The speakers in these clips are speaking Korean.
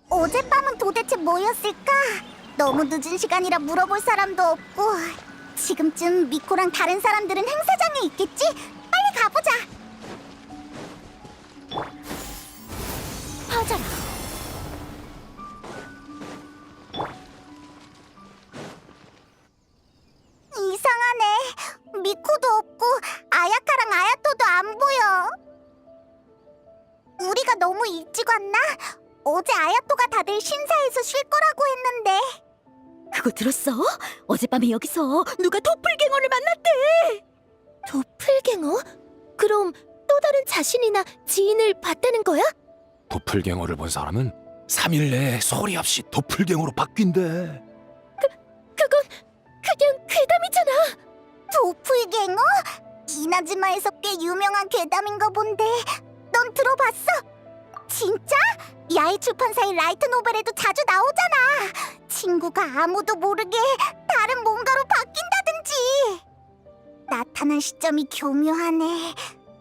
어젯밤은 도대체 뭐였을까? 너무 늦은 시간이라 물어볼 사람도 없고. 지금쯤 미코랑 다른 사람들은 행사장에 있겠지? 빨리 가보자. 퍼져라. 이상하네. 미코도 없고 아야카랑 아야토도 안 보여. 우리가 너무 일찍 왔나? 어제 아야토가 다들 신사에서 쉴 거라고 했는데. 그거 들었어? 어젯밤에 여기서 누가 도플갱어를 만났대. 도플갱어? 그럼 또 다른 자신이나 지인을 봤다는 거야? 도플갱어를 본 사람은 3일 내에 소리 없이 도플갱어로 바뀐대. 그건 그냥 괴담이잖아. 도플갱어? 이나즈마에서 꽤 유명한 괴담인가 본데. 넌 들어봤어? 진짜? 야외 출판사의 라이트 노벨에도 자주 나오잖아. 친구가 아무도 모르게 다른 뭔가로 바뀐다든지. 나타난 시점이 교묘하네.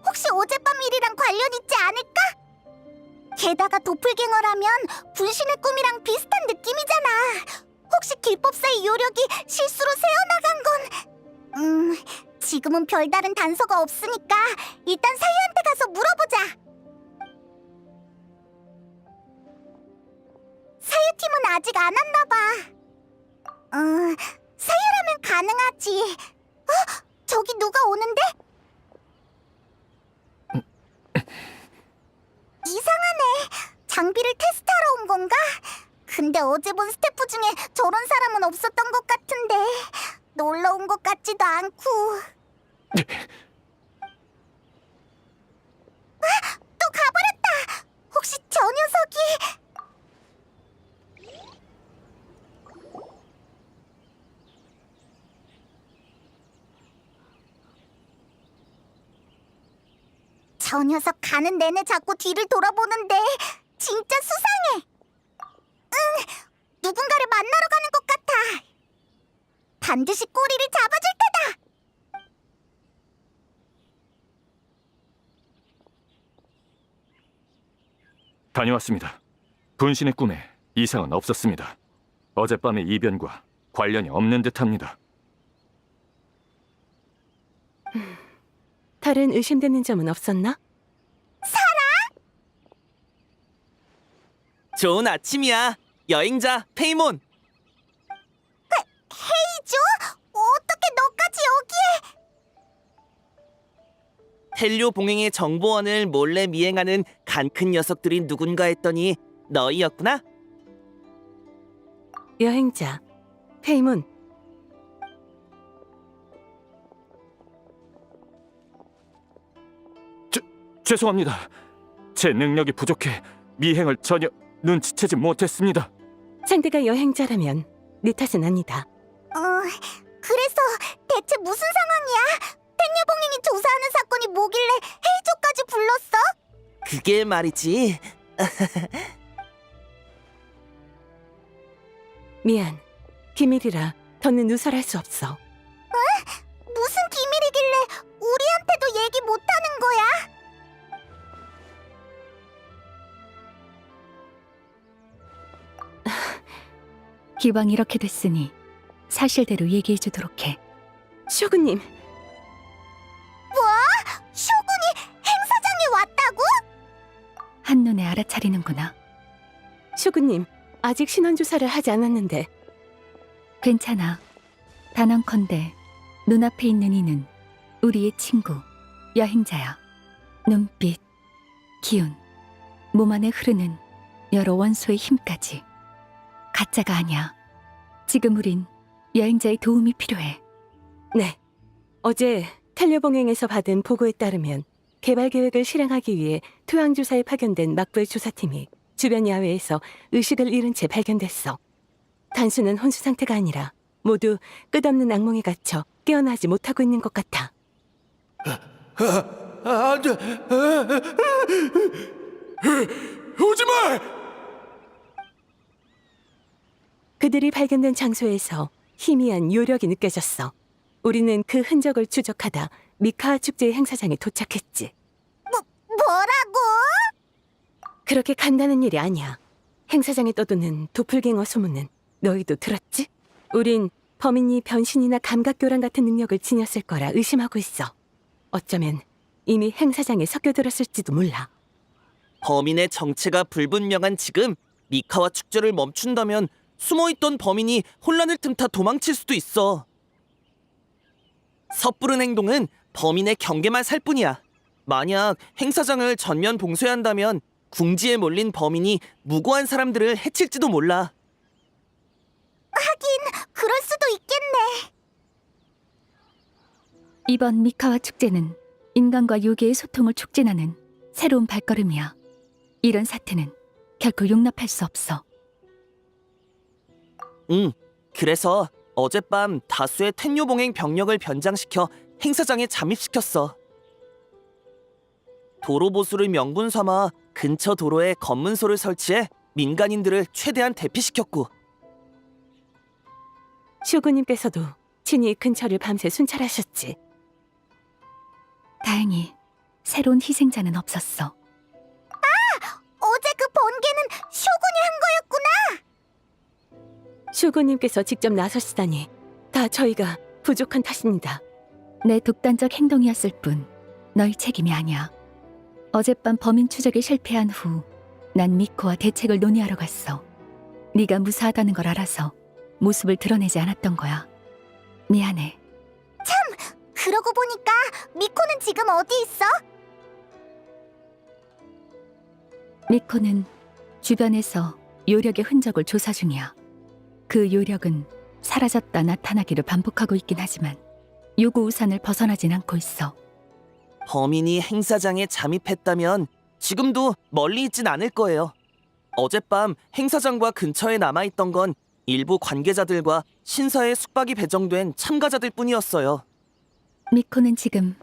혹시 어젯밤 일이랑 관련 있지 않을까? 게다가 도플갱어라면 분신의 꿈이랑 비슷한 느낌이잖아. 혹시 길법사의 요력이 실수로 새어나간 건... 지금은 별다른 단서가 없으니까 일단 사유한테 가서 물어보자. 사유팀은 아직 안 왔나 봐. 사유라면 가능하지. 저기 누가 오는데? 이상하네. 장비를 테스트하러 온 건가? 근데 어제 본 스태프 중에 저런 사람은 없었던 것 같은데. 놀러 온 것 같지도 않고. 또 가버렸다. 혹시 저 녀석이... 저 녀석 가는 내내 자꾸 뒤를 돌아보는데 진짜 수상해. 누군가를 만나러 가는 것 같아. 반드시 꼬리를 잡아줄 테다. 다녀왔습니다. 분신의 꿈에 이상은 없었습니다. 어젯밤의 이변과 관련이 없는 듯합니다. 다른 의심되는 점은 없었나? 좋은 아침이야. 여행자 페이몬. 헤이주? 어떻게 너까지 여기에? 텔료 봉행의 정보원을 몰래 미행하는 간큰 녀석들이 누군가 했더니 너희였구나? 여행자 페이몬. 죄송합니다. 제 능력이 부족해 미행을 전혀 눈치채지 못했습니다. 상대가 여행자라면 네 탓은 아니다. 그래서 대체 무슨 상황이야? 팬유봉인이 조사하는 사건이 뭐길래 헤이조까지 불렀어? 그게 말이지. 미안. 비밀이라 더는 누설할 수 없어. 무슨 비밀이길래 우리한테도 얘기 못하는 거야? 기왕 이렇게 됐으니 사실대로 얘기해주도록 해. 쇼군님, 뭐? 쇼군이 행사장에 왔다고? 한눈에 알아차리는구나. 쇼군님, 아직 신원 조사를 하지 않았는데. 괜찮아. 단언컨대 눈앞에 있는 이는 우리의 친구, 여행자야. 눈빛, 기운, 몸 안에 흐르는 여러 원소의 힘까지. 가짜가 아니야. 지금 우린 여행자의 도움이 필요해. 네, 어제 텔레봉행에서 받은 보고에 따르면 개발 계획을 실행하기 위해 토양조사에 파견된 막부의 조사팀이 주변 야외에서 의식을 잃은 채 발견됐어. 단순한 혼수 상태가 아니라 모두 끝없는 악몽에 갇혀 깨어나지 못하고 있는 것 같아. 안 돼. 오지 마! 그들이 발견된 장소에서 희미한 요력이 느껴졌어. 우리는 그 흔적을 추적하다 미카아 축제의 행사장에 도착했지. 뭐라고? 그렇게 간단한 일이 아니야. 행사장에 떠도는 도플갱어 소문은 너희도 들었지? 우린 범인이 변신이나 감각교란 같은 능력을 지녔을 거라 의심하고 있어. 어쩌면 이미 행사장에 섞여들었을지도 몰라. 범인의 정체가 불분명한 지금 미카와 축제를 멈춘다면 숨어있던 범인이 혼란을 틈타 도망칠 수도 있어. 섣부른 행동은 범인의 경계만 살 뿐이야. 만약 행사장을 전면 봉쇄한다면 궁지에 몰린 범인이 무고한 사람들을 해칠지도 몰라. 그럴 수도 있겠네. 이번 미카와 축제는 인간과 요괴의 소통을 촉진하는 새로운 발걸음이야. 이런 사태는 결코 용납할 수 없어. 그래서 어젯밤 다수의 텐요봉행 병력을 변장시켜 행사장에 잠입시켰어. 도로보수를 명분 삼아 근처 도로에 검문소를 설치해 민간인들을 최대한 대피시켰고, 슈구님께서도 친히 근처를 밤새 순찰하셨지. 다행히 새로운 희생자는 없었어. 어제 그 번개는 쇼군이 한 거였구나. 슈구님께서 직접 나서시다니 다 저희가 부족한 탓입니다. 내 독단적 행동이었을 뿐 너희 책임이 아니야. 어젯밤 범인 추적에 실패한 후 난 미코와 대책을 논의하러 갔어. 네가 무사하다는 걸 알아서 모습을 드러내지 않았던 거야. 미안해. 그러고 보니까 미코는 지금 어디 있어? 미코는 주변에서 요력의 흔적을 조사 중이야. 그 요력은 사라졌다 나타나기를 반복하고 있긴 하지만 요구 우산을 벗어나진 않고 있어. 범인이 행사장에 잠입했다면 지금도 멀리 있진 않을 거예요. 어젯밤 행사장과 근처에 남아있던 건 일부 관계자들과 신사에 숙박이 배정된 참가자들 뿐이었어요. 미코는 지금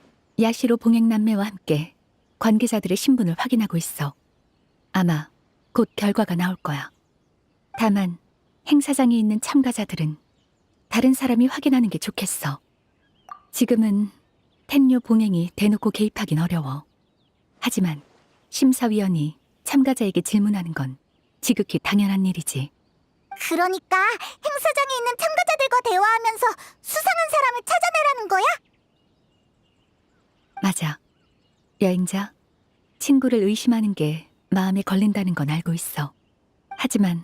야시로 봉행남매와 함께 관계자들의 신분을 확인하고 있어. 아마 곧 결과가 나올 거야. 다만 행사장에 있는 참가자들은 다른 사람이 확인하는 게 좋겠어. 지금은 텐요 봉행이 대놓고 개입하긴 어려워. 하지만 심사위원이 참가자에게 질문하는 건 지극히 당연한 일이지. 그러니까 행사장에 있는 참가자들과 대화하면서 수상한 사람을 찾아내라는 거야? 맞아. 여행자, 친구를 의심하는 게 마음에 걸린다는 건 알고 있어. 하지만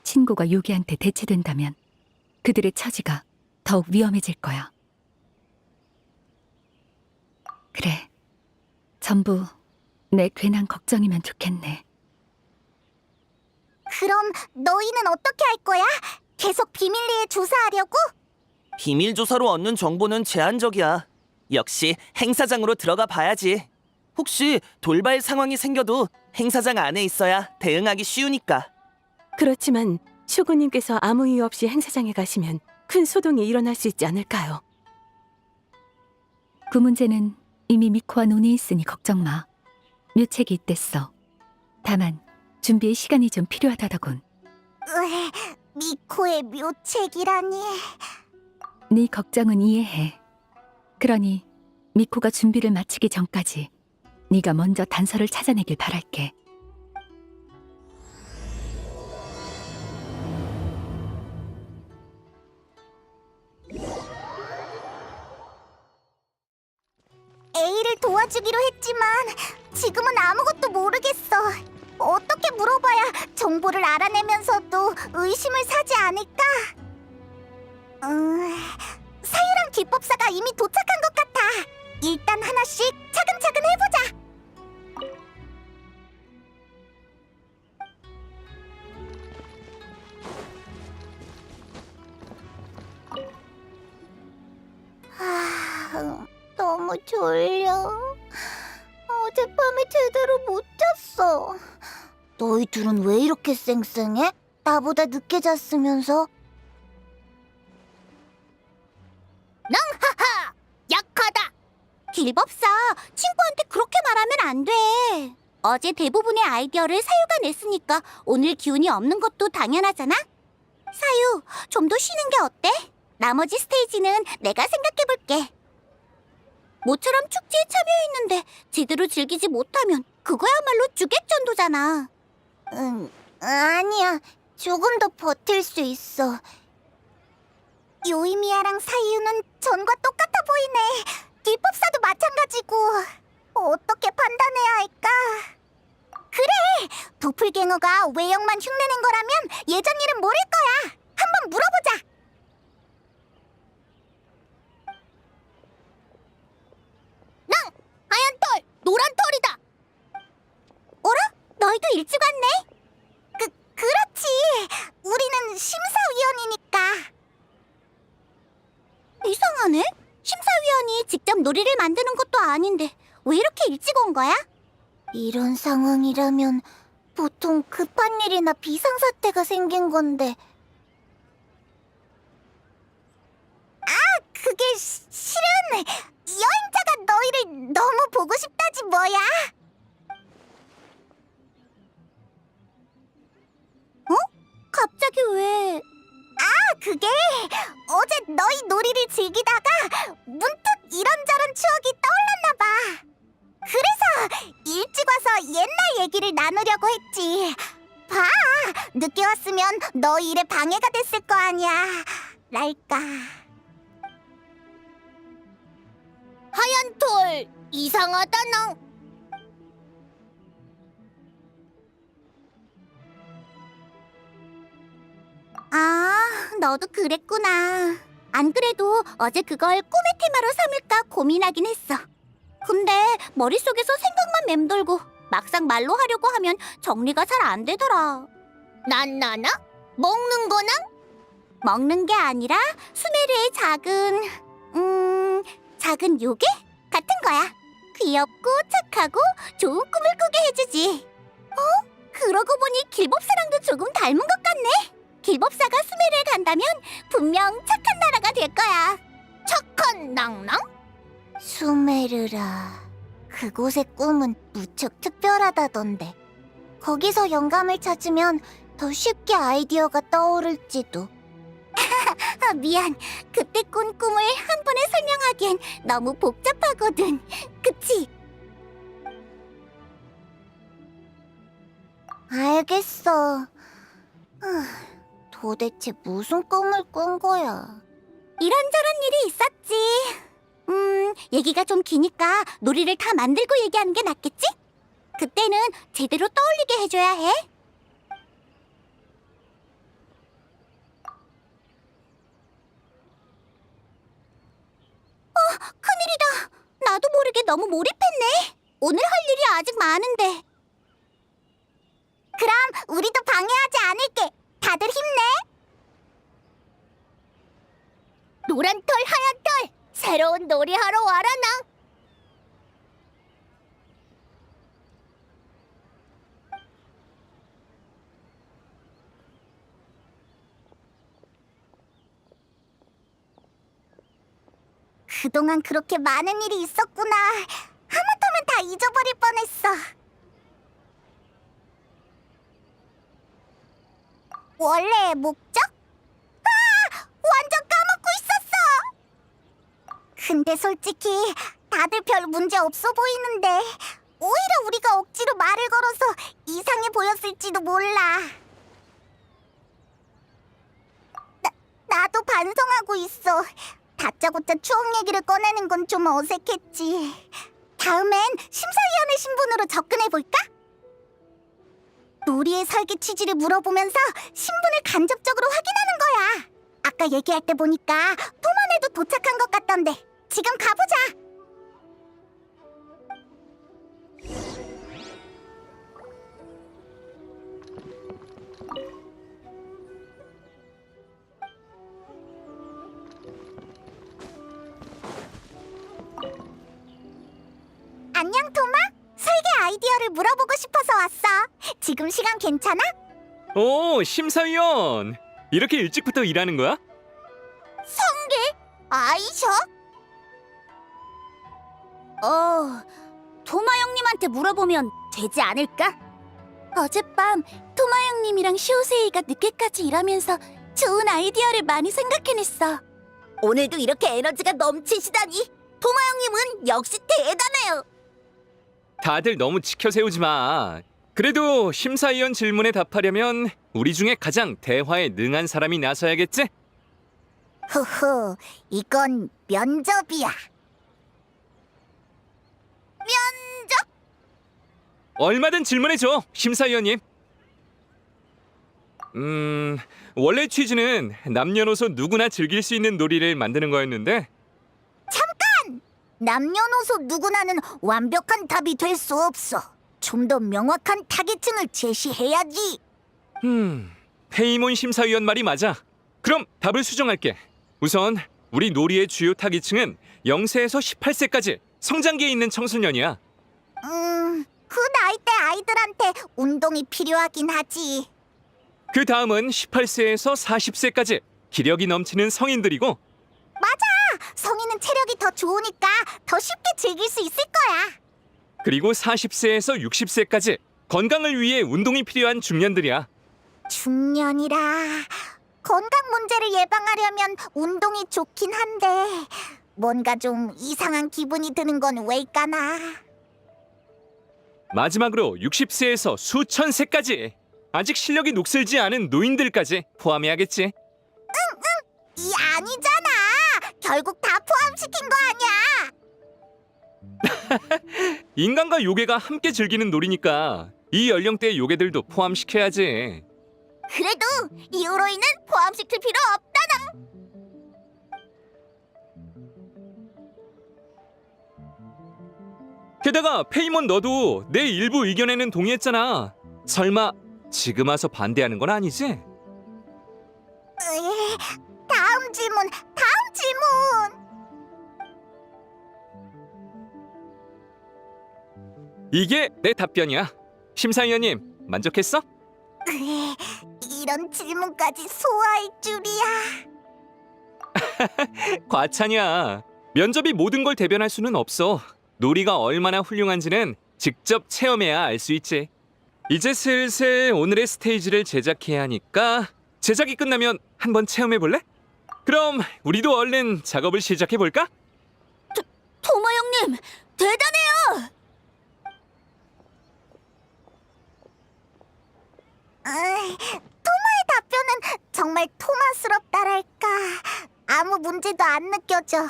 친구가 요기한테 대체된다면 그들의 처지가 더욱 위험해질 거야. 그래. 전부 내 괜한 걱정이면 좋겠네. 그럼 너희는 어떻게 할 거야? 계속 비밀리에 조사하려고? 비밀 조사로 얻는 정보는 제한적이야. 역시 행사장으로 들어가 봐야지. 혹시 돌발 상황이 생겨도 행사장 안에 있어야 대응하기 쉬우니까. 그렇지만 슈구님께서 아무 이유 없이 행사장에 가시면 큰 소동이 일어날 수 있지 않을까요? 그 문제는 이미 미코와 논의했으니 걱정 마. 묘책이 있댔어. 다만 준비에 시간이 좀 필요하다더군. 으에, 미코의 묘책이라니. 네 걱정은 이해해. 그러니 미코가 준비를 마치기 전까지 네가 먼저 단서를 찾아내길 바랄게. A를 도와주기로 했지만 지금은 아무것도 모르겠어. 어떻게 물어봐야 정보를 알아내면서도 의심을 사지 않을까? 사유랑 기법사가 이미 도착한 것 같아. 일단 하나씩 차근차근 해보자. 너무 졸려. 어젯밤에 제대로 못 잤어. 너희 둘은 왜 이렇게 쌩쌩해? 나보다 늦게 잤으면서. 낭하하! 약하다! 길법사, 친구한테 그렇게 말하면 안 돼. 어제 대부분의 아이디어를 사유가 냈으니까 오늘 기운이 없는 것도 당연하잖아? 사유, 좀 더 쉬는 게 어때? 나머지 스테이지는 내가 생각해볼게. 모처럼 축제에 참여했는데 제대로 즐기지 못하면 그거야말로 주객전도잖아. 아니야. 조금 더 버틸 수 있어. 요이미야랑 사이유는 전과 똑같아 보이네. 길법사도 마찬가지고. 어떻게 판단해야 할까? 그래! 도플갱어가 외형만 흉내낸 거라면 예전 일은 모를 거야. 한번 물어보자. 랑! 하얀 털! 노란 털이다! 어라? 너희도 일찍 왔네? 그렇지. 우리는 심사위원이니까. 이상하네. 심사위원이 직접 놀이를 만드는 것도 아닌데 왜 이렇게 일찍 온 거야? 이런 상황이라면 보통 급한 일이나 비상사태가 생긴 건데. 아, 그게 실은 여행자가 너희를 너무 보고 싶다지 뭐야. 갑자기 왜? 아, 그게 어제 너희 놀이를 즐기다가 문득 이런저런 추억이 떠올랐나 봐. 그래서 일찍 와서 옛날 얘기를 나누려고 했지. 봐, 늦게 왔으면 너희 일에 방해가 됐을 거 아니야. 랄까. 하얀 털, 이상하다 너. 아, 너도 그랬구나. 안 그래도 어제 그걸 꿈의 테마로 삼을까 고민하긴 했어. 근데 머릿속에서 생각만 맴돌고 막상 말로 하려고 하면 정리가 잘 안 되더라. 나나? 먹는 거나? 먹는 게 아니라 수메르의 작은 요괴? 같은 거야. 귀엽고 착하고 좋은 꿈을 꾸게 해주지. 그러고 보니 길법사랑도 조금 닮은 것 같네. 길법사가 수메르에 간다면 분명 착한 나라가 될 거야. 착한 낭낭? 수메르라. 그곳의 꿈은 무척 특별하다던데. 거기서 영감을 찾으면 더 쉽게 아이디어가 떠오를지도. 미안. 그때 꾼 꿈을 한 번에 설명하기엔 너무 복잡하거든. 그치? 알겠어. 도대체 무슨 꿈을 꾼 거야? 이런저런 일이 있었지. 얘기가 좀 기니까 놀이를 다 만들고 얘기하는 게 낫겠지? 그때는 제대로 떠올리게 해줘야 해. 큰일이다. 나도 모르게 너무 몰입했네. 오늘 할 일이 아직 많은데. 그럼 우리도 방해하지 않을게. 다들 힘내. 노란 털, 하얀 털, 새로운 놀이하러 와라 나. 그동안 그렇게 많은 일이 있었구나. 하마터면 다 잊어버릴 뻔했어. 원래의 목적? 완전 까먹고 있었어! 근데 솔직히 다들 별 문제 없어 보이는데 오히려 우리가 억지로 말을 걸어서 이상해 보였을지도 몰라. 나도 반성하고 있어. 다짜고짜 추억 얘기를 꺼내는 건 좀 어색했지. 다음엔 심사위원의 신분으로 접근해볼까? 놀이의 설계 취지를 물어보면서 신분을 간접적으로 확인하는 거야. 아까 얘기할 때 보니까 토만에도 도착한 것 같던데. 지금 가보자. 안녕, 토마. 설계 아이디어를 물어보고 싶어서 왔어. 지금 시간 괜찮아? 오, 심사위원! 이렇게 일찍부터 일하는 거야? 성게? 아이셔? 토마 형님한테 물어보면 되지 않을까? 어젯밤 토마 형님이랑 쇼세이가 늦게까지 일하면서 좋은 아이디어를 많이 생각해냈어. 오늘도 이렇게 에너지가 넘치시다니 토마 형님은 역시 대단해요. 다들 너무 지켜 세우지 마. 그래도 심사위원 질문에 답하려면 우리 중에 가장 대화에 능한 사람이 나서야겠지? 후후, 이건 면접이야. 면접? 얼마든 질문해줘, 심사위원님. 원래 취지는 남녀노소 누구나 즐길 수 있는 놀이를 만드는 거였는데 남녀노소 누구나는 완벽한 답이 될 수 없어. 좀 더 명확한 타겟층을 제시해야지. 페이몬 심사위원 말이 맞아. 그럼 답을 수정할게. 우선 우리 놀이의 주요 타깃층은 0세에서 18세까지 성장기에 있는 청소년이야. 그 나이대 아이들한테 운동이 필요하긴 하지. 그 다음은 18세에서 40세까지 기력이 넘치는 성인들이고, 성인은 체력이 더 좋으니까 더 쉽게 즐길 수 있을 거야. 그리고 40세에서 60세까지 건강을 위해 운동이 필요한 중년들이야. 중년이라 건강 문제를 예방하려면 운동이 좋긴 한데 뭔가 좀 이상한 기분이 드는 건 왜일까나. 마지막으로 60세에서 수천 세까지 아직 실력이 녹슬지 않은 노인들까지 포함해야겠지. 이 아니잖아. 결국 다 포함시킨 거 아니야. 인간과 요괴가 함께 즐기는 놀이니까 이 연령대의 요괴들도 포함시켜야지. 그래도 이후로이는 포함시킬 필요 없다. 게다가 페이몬 너도 내 일부 의견에는 동의했잖아. 설마 지금 와서 반대하는 건 아니지? 다음 질문. 이게 내 답변이야. 심사위원님, 만족했어? 이런 질문까지 소화할 줄이야. 과찬이야. 면접이 모든 걸 대변할 수는 없어. 놀이가 얼마나 훌륭한지는 직접 체험해야 알 수 있지. 이제 슬슬 오늘의 스테이지를 제작해야 하니까 제작이 끝나면 한번 체험해 볼래? 그럼 우리도 얼른 작업을 시작해 볼까? 토마 형님, 대단해요. 토마의 답변은 정말 토마스럽다랄까. 아무 문제도 안 느껴져.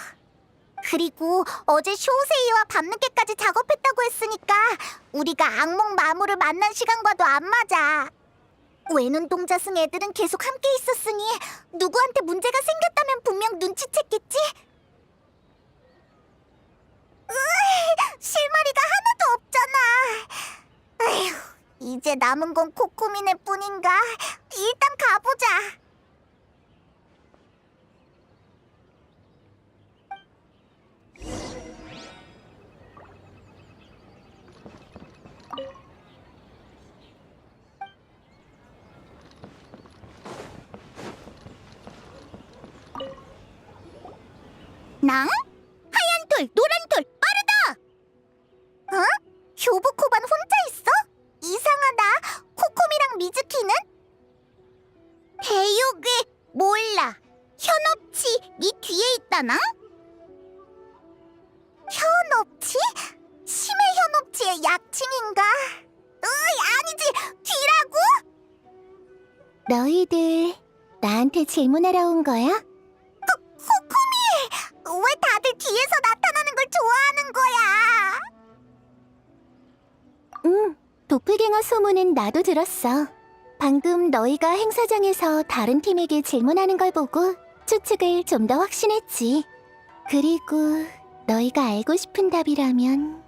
그리고 어제 쇼세이와 밤늦게까지 작업했다고 했으니까 우리가 악몽 마무를 만난 시간과도 안 맞아. 외눈동자 승 애들은 계속 함께 있었으니 누구한테 문제가 생겼다면 분명 눈치챘겠지? 실마리가 하나도 없잖아. 에휴, 이제 남은 건 코코미네 뿐인가? 일단 가보자. 낭? 하얀 돌, 노란 돌, 빠르다! 어? 교부코반 혼자 있어? 이상하다. 코코미랑 미즈키는? 대요괴 몰라. 현업치 네 뒤에 있다나? 현업치? 심해 현업치의 약칭인가? 아니지, 뒤라고? 너희들 나한테 질문하러 온 거야? 코코미! 왜 다들 뒤에서 나타나는 걸 좋아하는 거야? 도플갱어 소문은 나도 들었어. 방금 너희가 행사장에서 다른 팀에게 질문하는 걸 보고 추측을 좀 더 확신했지. 그리고 너희가 알고 싶은 답이라면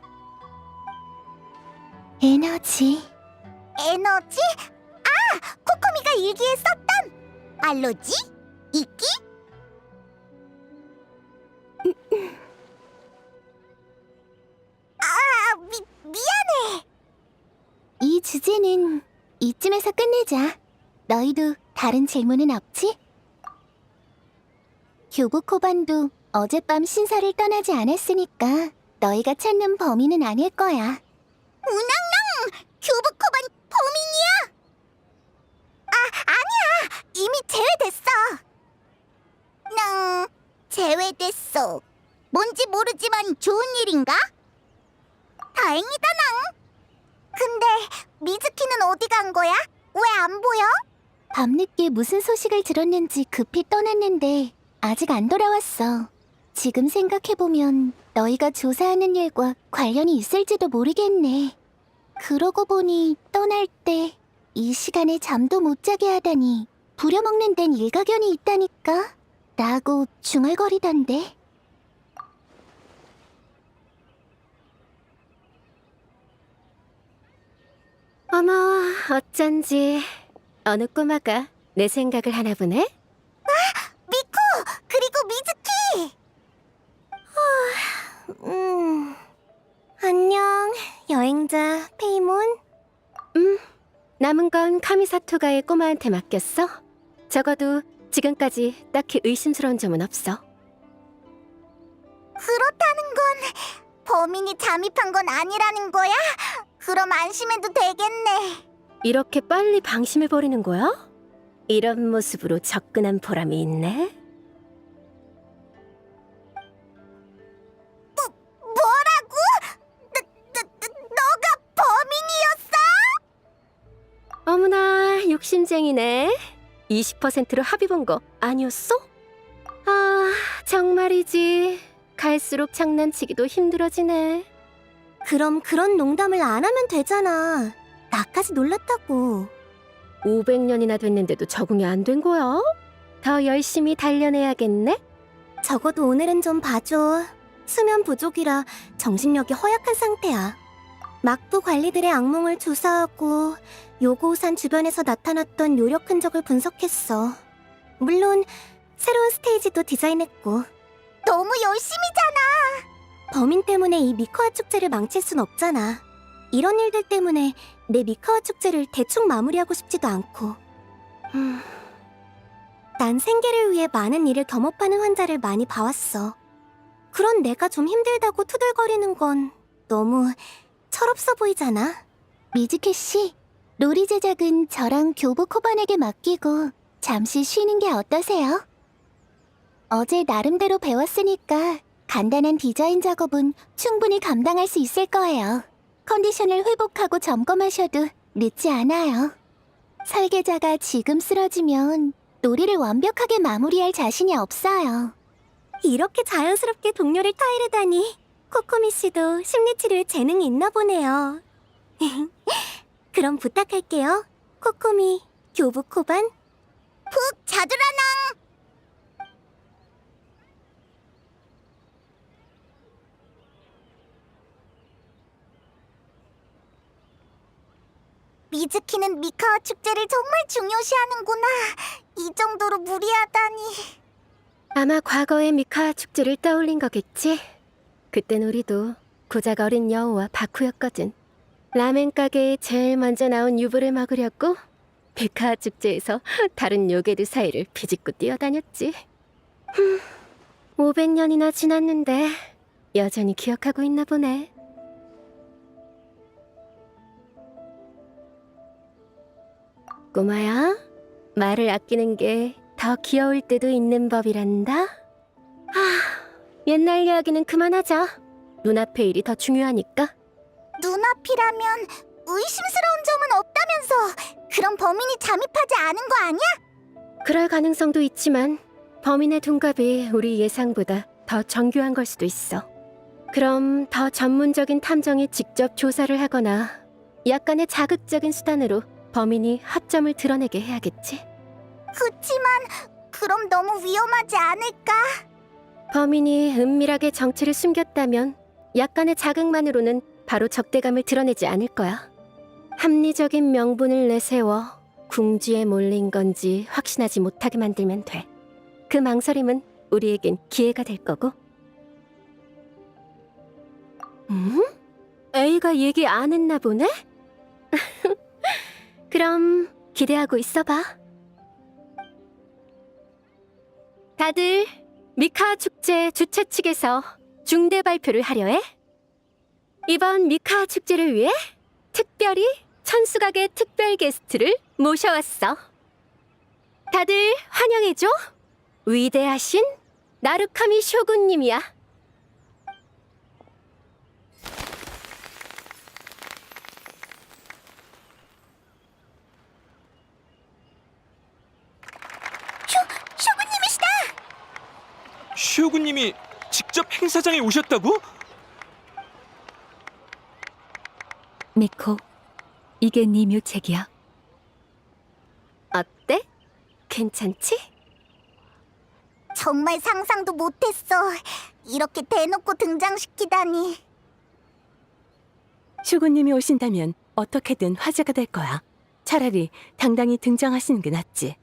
에너지. 에너지? 아! 코코미가 일기에 썼던 알로지? 이끼? 미안해. 이 주제는 이쯤에서 끝내자. 너희도 다른 질문은 없지? 교부코반도 어젯밤 신사를 떠나지 않았으니까 너희가 찾는 범인은 아닐 거야. 우낭랑! 교부코반 범인이야? 아니야. 이미 제외됐어. 제외됐어. 뭔지 모르지만 좋은 일인가? 다행이다, 낭. 근데 미즈키는 어디 간 거야? 왜 안 보여? 밤늦게 무슨 소식을 들었는지 급히 떠났는데 아직 안 돌아왔어. 지금 생각해보면 너희가 조사하는 일과 관련이 있을지도 모르겠네. 그러고 보니 떠날 때 이 시간에 잠도 못 자게 하다니 부려먹는 데는 일가견이 있다니까? 라고 중얼거리던데. 어머, 어쩐지 어느 꼬마가 내 생각을 하나 보네? 미코! 그리고 미즈키! 안녕, 여행자 페이몬. 남은 건 카미사토가의 꼬마한테 맡겼어. 적어도 지금까지 딱히 의심스러운 점은 없어. 그렇다는 건 범인이 잠입한 건 아니라는 거야? 그럼 안심해도 되겠네. 이렇게 빨리 방심해버리는 거야? 이런 모습으로 접근한 보람이 있네? 뭐라고? 너가 범인이었어? 어머나, 욕심쟁이네. 20%로 합의 본 거 아니었어? 아, 정말이지. 갈수록 장난치기도 힘들어지네. 그럼 그런 농담을 안 하면 되잖아. 나까지 놀랐다고. 500년이나 됐는데도 적응이 안 된 거야? 더 열심히 단련해야겠네? 적어도 오늘은 좀 봐줘. 수면 부족이라 정신력이 허약한 상태야. 막부 관리들의 악몽을 조사하고 요고우산 주변에서 나타났던 요력 흔적을 분석했어. 물론 새로운 스테이지도 디자인했고. 너무 열심히잖아. 범인 때문에 이 미카와 축제를 망칠 순 없잖아. 이런 일들 때문에 내 미카와 축제를 대충 마무리하고 싶지도 않고. 난 생계를 위해 많은 일을 겸업하는 환자를 많이 봐왔어. 그런 내가 좀 힘들다고 투덜거리는 건 너무 철없어 보이잖아. 미즈키 씨, 놀이 제작은 저랑 교부 코반에게 맡기고 잠시 쉬는 게 어떠세요? 어제 나름대로 배웠으니까 간단한 디자인 작업은 충분히 감당할 수 있을 거예요. 컨디션을 회복하고 점검하셔도 늦지 않아요. 설계자가 지금 쓰러지면 놀이를 완벽하게 마무리할 자신이 없어요. 이렇게 자연스럽게 동료를 타이르다니 코코미 씨도 심리치료에 재능이 있나 보네요. 그럼 부탁할게요. 코코미, 교부 코반. 푹 자두라낭! 미즈키는 미카와 축제를 정말 중요시하는구나. 이 정도로 무리하다니. 아마 과거의 미카 축제를 떠올린 거겠지? 그땐 우리도 고작 어린 여우와 바쿠였거든. 라멘 가게에 제일 먼저 나온 유부를 먹으려고 미카 축제에서 다른 요괴들 사이를 비집고 뛰어다녔지. 500년이나 지났는데 여전히 기억하고 있나 보네. 꼬마야, 말을 아끼는 게 더 귀여울 때도 있는 법이란다. 옛날 이야기는 그만하자. 눈앞의 일이 더 중요하니까. 눈앞이라면 의심스러운 점은 없다면서. 그럼 범인이 잠입하지 않은 거 아니야? 그럴 가능성도 있지만 범인의 둔갑이 우리 예상보다 더 정교한 걸 수도 있어. 그럼 더 전문적인 탐정이 직접 조사를 하거나 약간의 자극적인 수단으로 범인이 합점을 드러내게 해야겠지. 그치만 그럼 너무 위험하지 않을까? 범인이 은밀하게 정체를 숨겼다면 약간의 자극만으로는 바로 적대감을 드러내지 않을 거야. 합리적인 명분을 내세워 궁지에 몰린 건지 확신하지 못하게 만들면 돼. 그 망설임은 우리에겐 기회가 될 거고. A가 얘기 안 했나 보네? 그럼 기대하고 있어봐. 다들 미카 축제 주최 측에서 중대 발표를 하려 해. 이번 미카 축제를 위해 특별히 천수각의 특별 게스트를 모셔왔어. 다들 환영해줘. 위대하신 나루카미 쇼군님이야. 시호구님이 직접 행사장에 오셨다고? 미코, 이게 네 묘책이야. 어때? 괜찮지? 정말 상상도 못했어. 이렇게 대놓고 등장시키다니. 슈구님이 오신다면 어떻게든 화제가 될 거야. 차라리 당당히 등장하시는 게 낫지.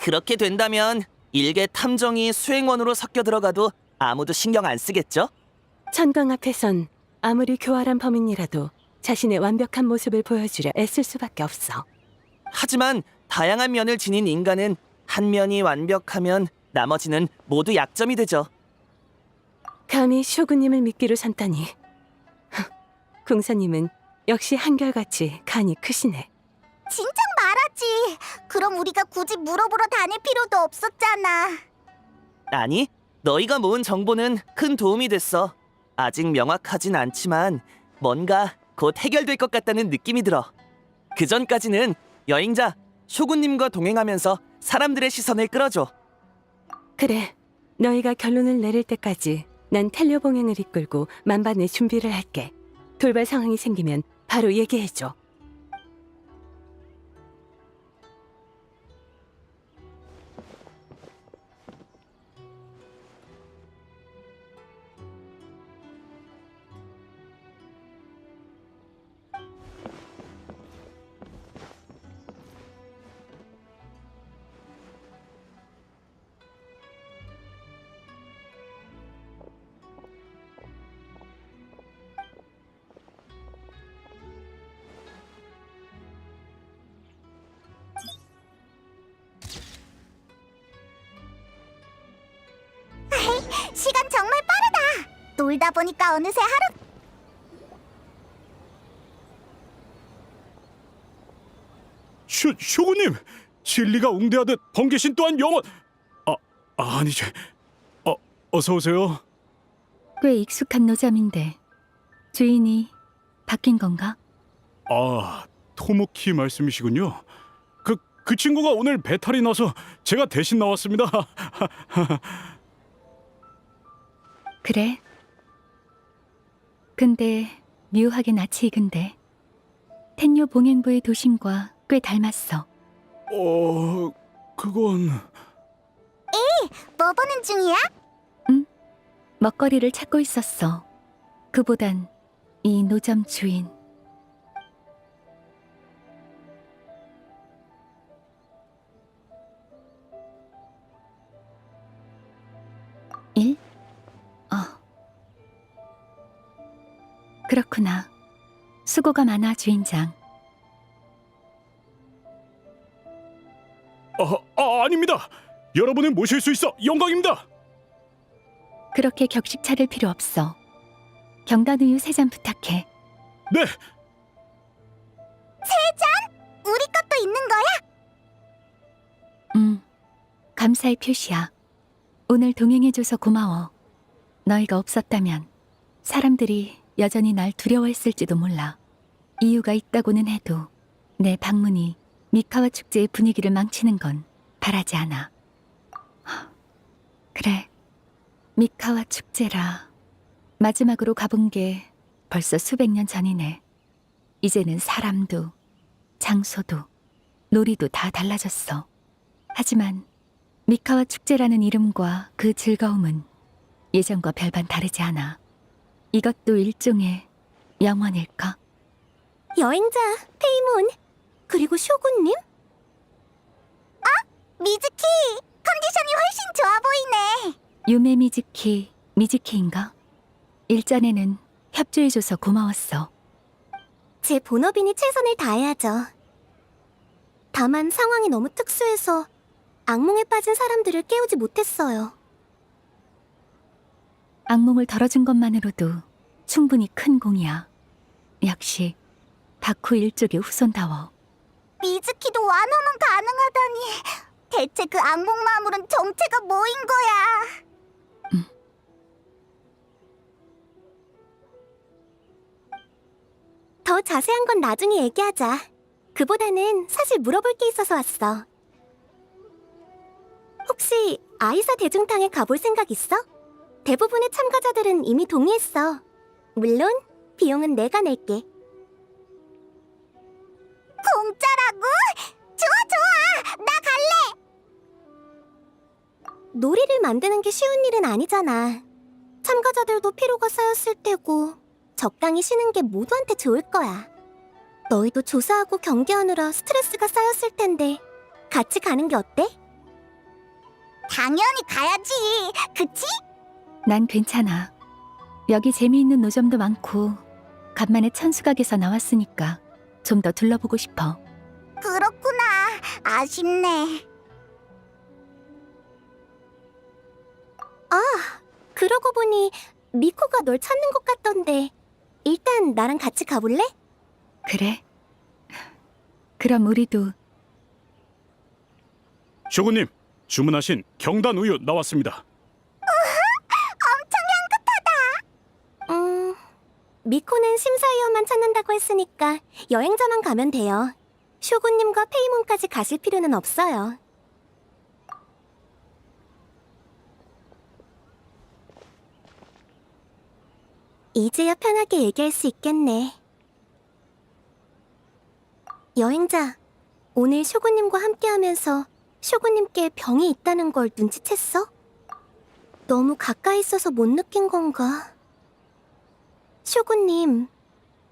그렇게 된다면 일개 탐정이 수행원으로 섞여 들어가도 아무도 신경 안 쓰겠죠? 천광 앞에선 아무리 교활한 범인이라도 자신의 완벽한 모습을 보여주려 애쓸 수밖에 없어. 하지만 다양한 면을 지닌 인간은 한 면이 완벽하면 나머지는 모두 약점이 되죠. 감히 슈구님을 믿기로 삼다니. 궁사님은 역시 한결같이 간이 크시네. 진작 말하지. 그럼 우리가 굳이 물어보러 다닐 필요도 없었잖아. 아니, 너희가 모은 정보는 큰 도움이 됐어. 아직 명확하진 않지만 뭔가 곧 해결될 것 같다는 느낌이 들어. 그 전까지는 여행자 쇼군님과 동행하면서 사람들의 시선을 끌어줘. 그래, 너희가 결론을 내릴 때까지 난 텔료 봉행을 이끌고 만반의 준비를 할게. 돌발 상황이 생기면 바로 얘기해줘. 시간 정말 빠르다. 놀다 보니까 어느새 하루. 쇼구님, 진리가 웅대하듯 번개신 또한 영원. 아니지. 어서 오세요. 꽤 익숙한 노점인데 주인이 바뀐 건가? 토모키 말씀이시군요. 그 친구가 오늘 배탈이 나서 제가 대신 나왔습니다. 그래. 근데 묘하게 낯이 익은데 텐요 봉행부의 도심과 꽤 닮았어. 그건 뭐 보는 중이야? 먹거리를 찾고 있었어. 그보단 이 노점 주인. 일? 그렇구나. 수고가 많아, 주인장. 아닙니다. 여러분을 모실 수 있어 영광입니다. 그렇게 격식 차릴 필요 없어. 경단우유 3잔 부탁해. 네. 우리 것도 있는 거야? 감사의 표시야. 오늘 동행해줘서 고마워. 너희가 없었다면 사람들이 여전히 날 두려워했을지도 몰라. 이유가 있다고는 해도 내 방문이 미카와 축제의 분위기를 망치는 건 바라지 않아. 그래, 미카와 축제라. 마지막으로 가본 게 벌써 수백 년 전이네. 이제는 사람도 장소도 놀이도 다 달라졌어. 하지만 미카와 축제라는 이름과 그 즐거움은 예전과 별반 다르지 않아. 이것도 일종의 영원일까? 여행자, 페이몬, 그리고 쇼군님? 미즈키, 컨디션이 훨씬 좋아 보이네. 유메 미즈키, 미즈키인가? 일전에는 협조해줘서 고마웠어. 제 본업이니 최선을 다해야죠. 다만 상황이 너무 특수해서 악몽에 빠진 사람들을 깨우지 못했어요. 악몽을 덜어준 것만으로도 충분히 큰 공이야. 역시 다쿠 일족의 후손다워. 미즈키도 완화만 가능하다니. 대체 그 악몽 마물은 정체가 뭐인 거야? 더 자세한 건 나중에 얘기하자. 그보다는 사실 물어볼 게 있어서 왔어. 혹시 아이사 대중탕에 가볼 생각 있어? 대부분의 참가자들은 이미 동의했어. 물론 비용은 내가 낼게. 공짜라고? 좋아, 좋아! 나 갈래! 놀이를 만드는 게 쉬운 일은 아니잖아. 참가자들도 피로가 쌓였을 테고 적당히 쉬는 게 모두한테 좋을 거야. 너희도 조사하고 경기하느라 스트레스가 쌓였을 텐데 같이 가는 게 어때? 당연히 가야지, 그치? 난 괜찮아. 여기 재미있는 노점도 많고 간만에 천수각에서 나왔으니까 좀 더 둘러보고 싶어. 그렇구나. 아쉽네. 아, 그러고 보니 미코가 널 찾는 것 같던데 일단 나랑 같이 가볼래? 그래? 그럼 우리도 쇼군님, 주문하신 경단 우유 나왔습니다. 미코는 심사위원만 찾는다고 했으니까 여행자만 가면 돼요. 쇼군님과 페이몬까지 가실 필요는 없어요. 이제야 편하게 얘기할 수 있겠네. 여행자, 오늘 쇼군님과 함께하면서 쇼군님께 병이 있다는 걸 눈치챘어? 너무 가까이 있어서 못 느낀 건가? 쇼군님,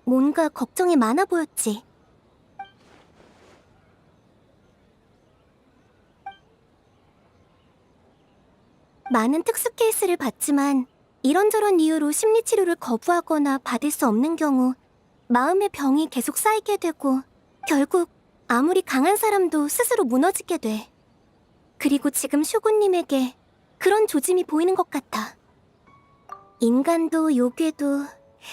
뭔가 걱정이 많아 보였지? 많은 특수 케이스를 봤지만 이런저런 이유로 심리치료를 거부하거나 받을 수 없는 경우 마음의 병이 계속 쌓이게 되고 결국 아무리 강한 사람도 스스로 무너지게 돼. 그리고 지금 쇼군님에게 그런 조짐이 보이는 것 같아. 인간도 요괴도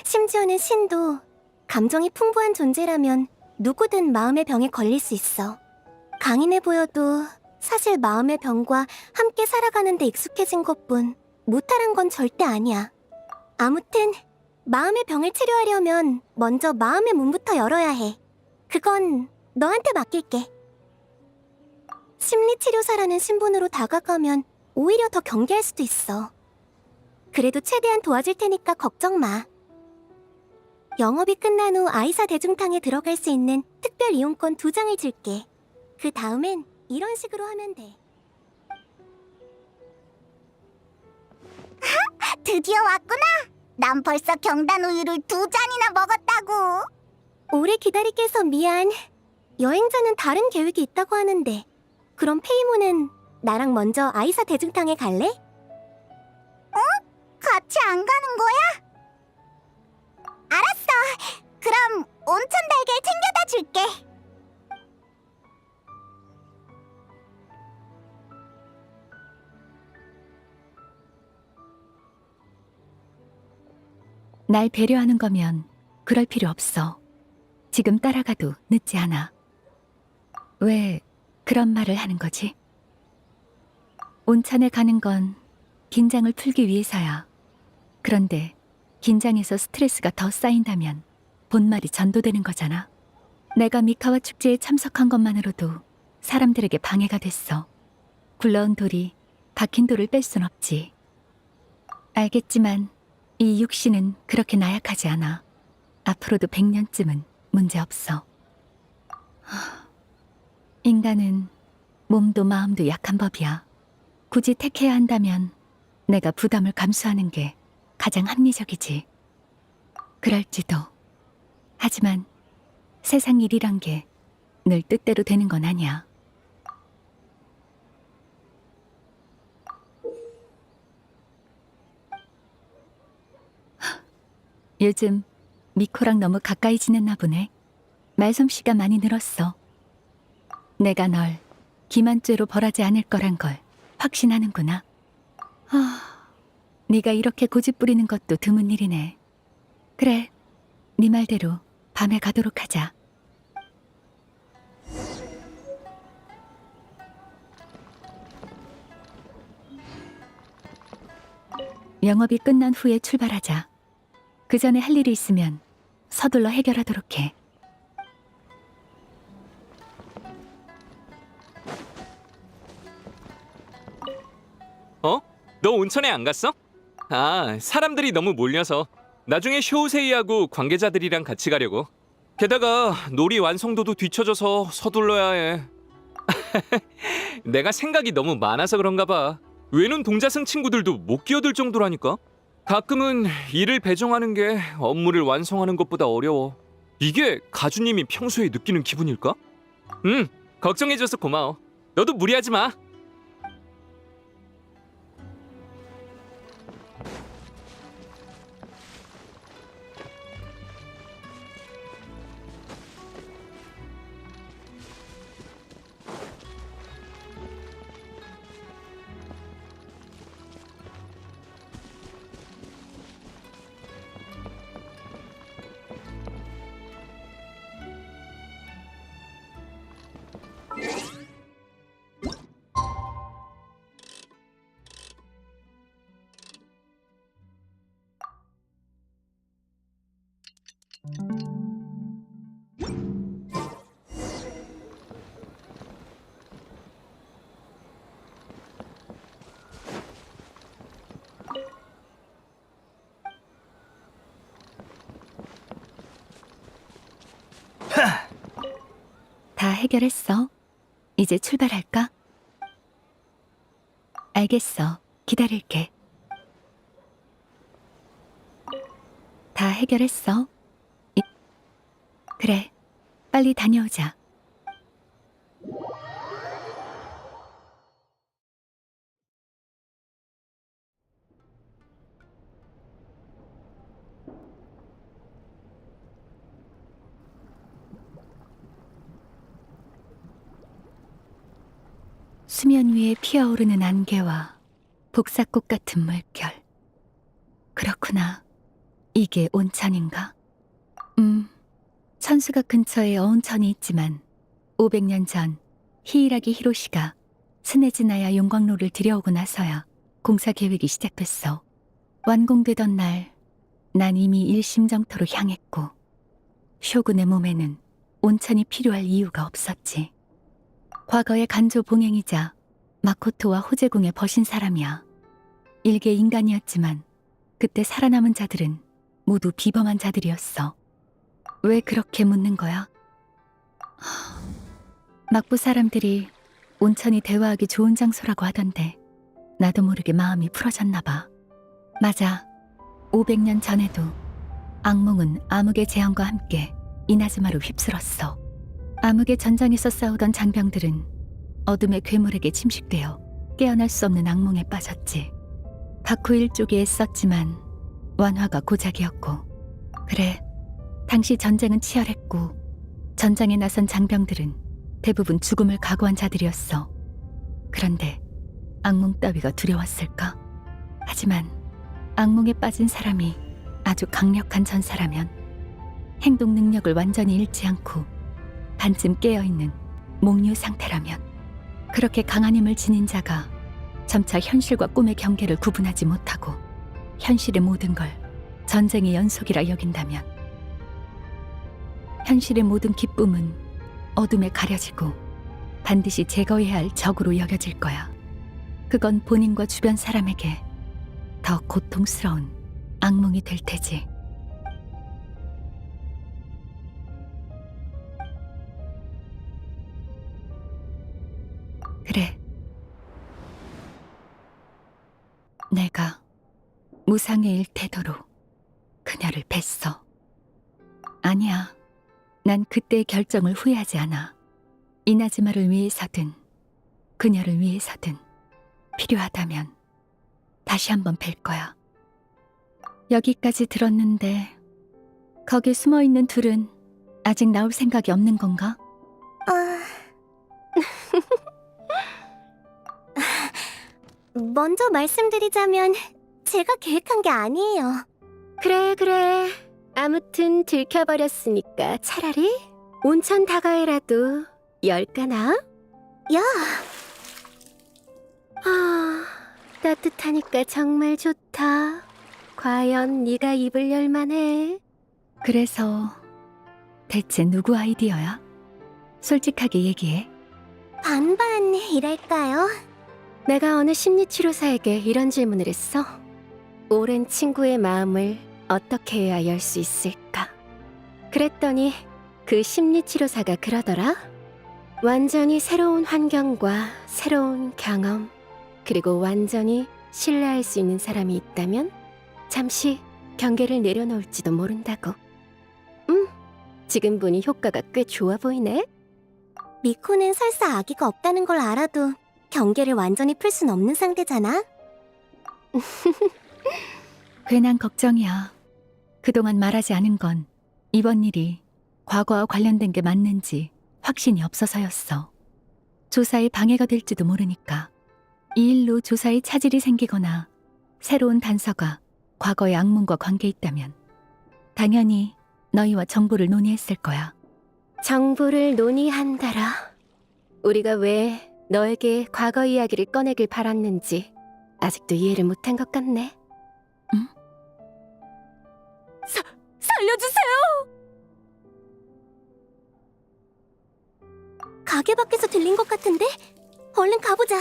심지어는 신도 감정이 풍부한 존재라면 누구든 마음의 병에 걸릴 수 있어. 강인해 보여도 사실 마음의 병과 함께 살아가는 데 익숙해진 것뿐 무탈한 건 절대 아니야. 아무튼 마음의 병을 치료하려면 먼저 마음의 문부터 열어야 해. 그건 너한테 맡길게. 심리치료사라는 신분으로 다가가면 오히려 더 경계할 수도 있어. 그래도 최대한 도와줄 테니까 걱정 마. 영업이 끝난 후 아이사 대중탕에 들어갈 수 있는 특별 이용권 2장을 줄게. 그 다음엔 이런 식으로 하면 돼. 드디어 왔구나. 난 벌써 경단 우유를 2잔이나 먹었다고. 오래 기다리게 해서 미안. 여행자는 다른 계획이 있다고 하는데 그럼 페이모는 나랑 먼저 아이사 대중탕에 갈래? 같이 안 가는 거야? 알았어. 그럼 온천 달걀 챙겨다 줄게. 날 배려하는 거면 그럴 필요 없어. 지금 따라가도 늦지 않아. 왜 그런 말을 하는 거지? 온천에 가는 건 긴장을 풀기 위해서야. 그런데 긴장해서 스트레스가 더 쌓인다면 본말이 전도되는 거잖아. 내가 미카와 축제에 참석한 것만으로도 사람들에게 방해가 됐어. 굴러온 돌이 박힌 돌을 뺄 순 없지. 알겠지만 이 육신은 그렇게 나약하지 않아. 앞으로도 100년쯤은 문제없어. 인간은 몸도 마음도 약한 법이야. 굳이 택해야 한다면 내가 부담을 감수하는 게 가장 합리적이지. 그럴지도. 하지만 세상 일이란 게 늘 뜻대로 되는 건 아니야. 요즘 미코랑 너무 가까이 지냈나 보네. 말솜씨가 많이 늘었어. 내가 널 기만죄로 벌하지 않을 거란 걸 확신하는구나. 네가 이렇게 고집 부리는 것도 드문 일이네. 그래, 네 말대로 밤에 가도록 하자. 영업이 끝난 후에 출발하자. 그 전에 할 일이 있으면 서둘러 해결하도록 해. 어? 너 온천에 안 갔어? 사람들이 너무 몰려서 나중에 쇼세이하고 관계자들이랑 같이 가려고. 게다가 놀이 완성도도 뒤처져서 서둘러야 해. 내가 생각이 너무 많아서 그런가 봐. 외눈 동자승 친구들도 못 끼어들 정도라니까. 가끔은 일을 배정하는 게 업무를 완성하는 것보다 어려워. 이게 가주님이 평소에 느끼는 기분일까? 걱정해줘서 고마워. 너도 무리하지 마. 다 해결했어. 이제 출발할까? 알겠어. 기다릴게. 다 해결했어. 그래. 빨리 다녀오자. 수면 위에 피어오르는 안개와 복사꽃 같은 물결. 그렇구나. 이게 온천인가? 천수가 근처에 어온천이 있지만 500년 전 히이라기 히로시가 스네즈나야 용광로를 들여오고 나서야 공사 계획이 시작됐어. 완공되던 날, 난 이미 일심정토로 향했고 쇼군의 몸에는 온천이 필요할 이유가 없었지. 과거의 간조 봉행이자 마코토와 호제궁의 버신 사람이야. 일개 인간이었지만 그때 살아남은 자들은 모두 비범한 자들이었어. 왜 그렇게 묻는 거야? 막부 사람들이 온천이 대화하기 좋은 장소라고 하던데 나도 모르게 마음이 풀어졌나 봐. 맞아. 500년 전에도 악몽은 암흑의 재앙과 함께 이나즈마로 휩쓸었어. 암흑의 전장에서 싸우던 장병들은 어둠의 괴물에게 침식되어 깨어날 수 없는 악몽에 빠졌지. 바쿠 일족이 애썼지만 완화가 고작이었고. 그래, 당시 전쟁은 치열했고 전장에 나선 장병들은 대부분 죽음을 각오한 자들이었어. 그런데 악몽 따위가 두려웠을까? 하지만 악몽에 빠진 사람이 아주 강력한 전사라면, 행동 능력을 완전히 잃지 않고 반쯤 깨어있는 몽유 상태라면, 그렇게 강한 힘을 지닌 자가 점차 현실과 꿈의 경계를 구분하지 못하고 현실의 모든 걸 전쟁의 연속이라 여긴다면, 현실의 모든 기쁨은 어둠에 가려지고 반드시 제거해야 할 적으로 여겨질 거야. 그건 본인과 주변 사람에게 더 고통스러운 악몽이 될 테지. 그래. 내가 무상의 일태도로 그녀를 뵀어. 아니야. 난 그때의 결정을 후회하지 않아. 이나즈마를 위해서든 그녀를 위해서든 필요하다면 다시 한번 뵐 거야. 여기까지 들었는데 거기 숨어있는 둘은 아직 나올 생각이 없는 건가? 먼저 말씀드리자면 제가 계획한 게 아니에요. 그래. 아무튼 들켜버렸으니까 차라리 온천 다가에라도 열까나? 야! 따뜻하니까 정말 좋다. 과연 네가 입을 열만해? 그래서 대체 누구 아이디어야? 솔직하게 얘기해. 반반이랄까요? 내가 어느 심리치료사에게 이런 질문을 했어. 오랜 친구의 마음을 어떻게 해야 열 수 있을까? 그랬더니 그 심리치료사가 그러더라. 완전히 새로운 환경과 새로운 경험, 그리고 완전히 신뢰할 수 있는 사람이 있다면 잠시 경계를 내려놓을지도 모른다고. 지금 보니 효과가 꽤 좋아 보이네. 미코는 설사 아기가 없다는 걸 알아도 경계를 완전히 풀 순 없는 상태잖아. 괜한 걱정이야. 그동안 말하지 않은 건 이번 일이 과거와 관련된 게 맞는지 확신이 없어서였어. 조사에 방해가 될지도 모르니까. 이 일로 조사에 차질이 생기거나 새로운 단서가 과거의 악몽과 관계 있다면 당연히 너희와 정보를 논의했을 거야. 정보를 논의한다라. 우리가 왜 너에게 과거 이야기를 꺼내길 바랐는지 아직도 이해를 못한 것 같네. 살려주세요! 가게 밖에서 들린 것 같은데? 얼른 가보자.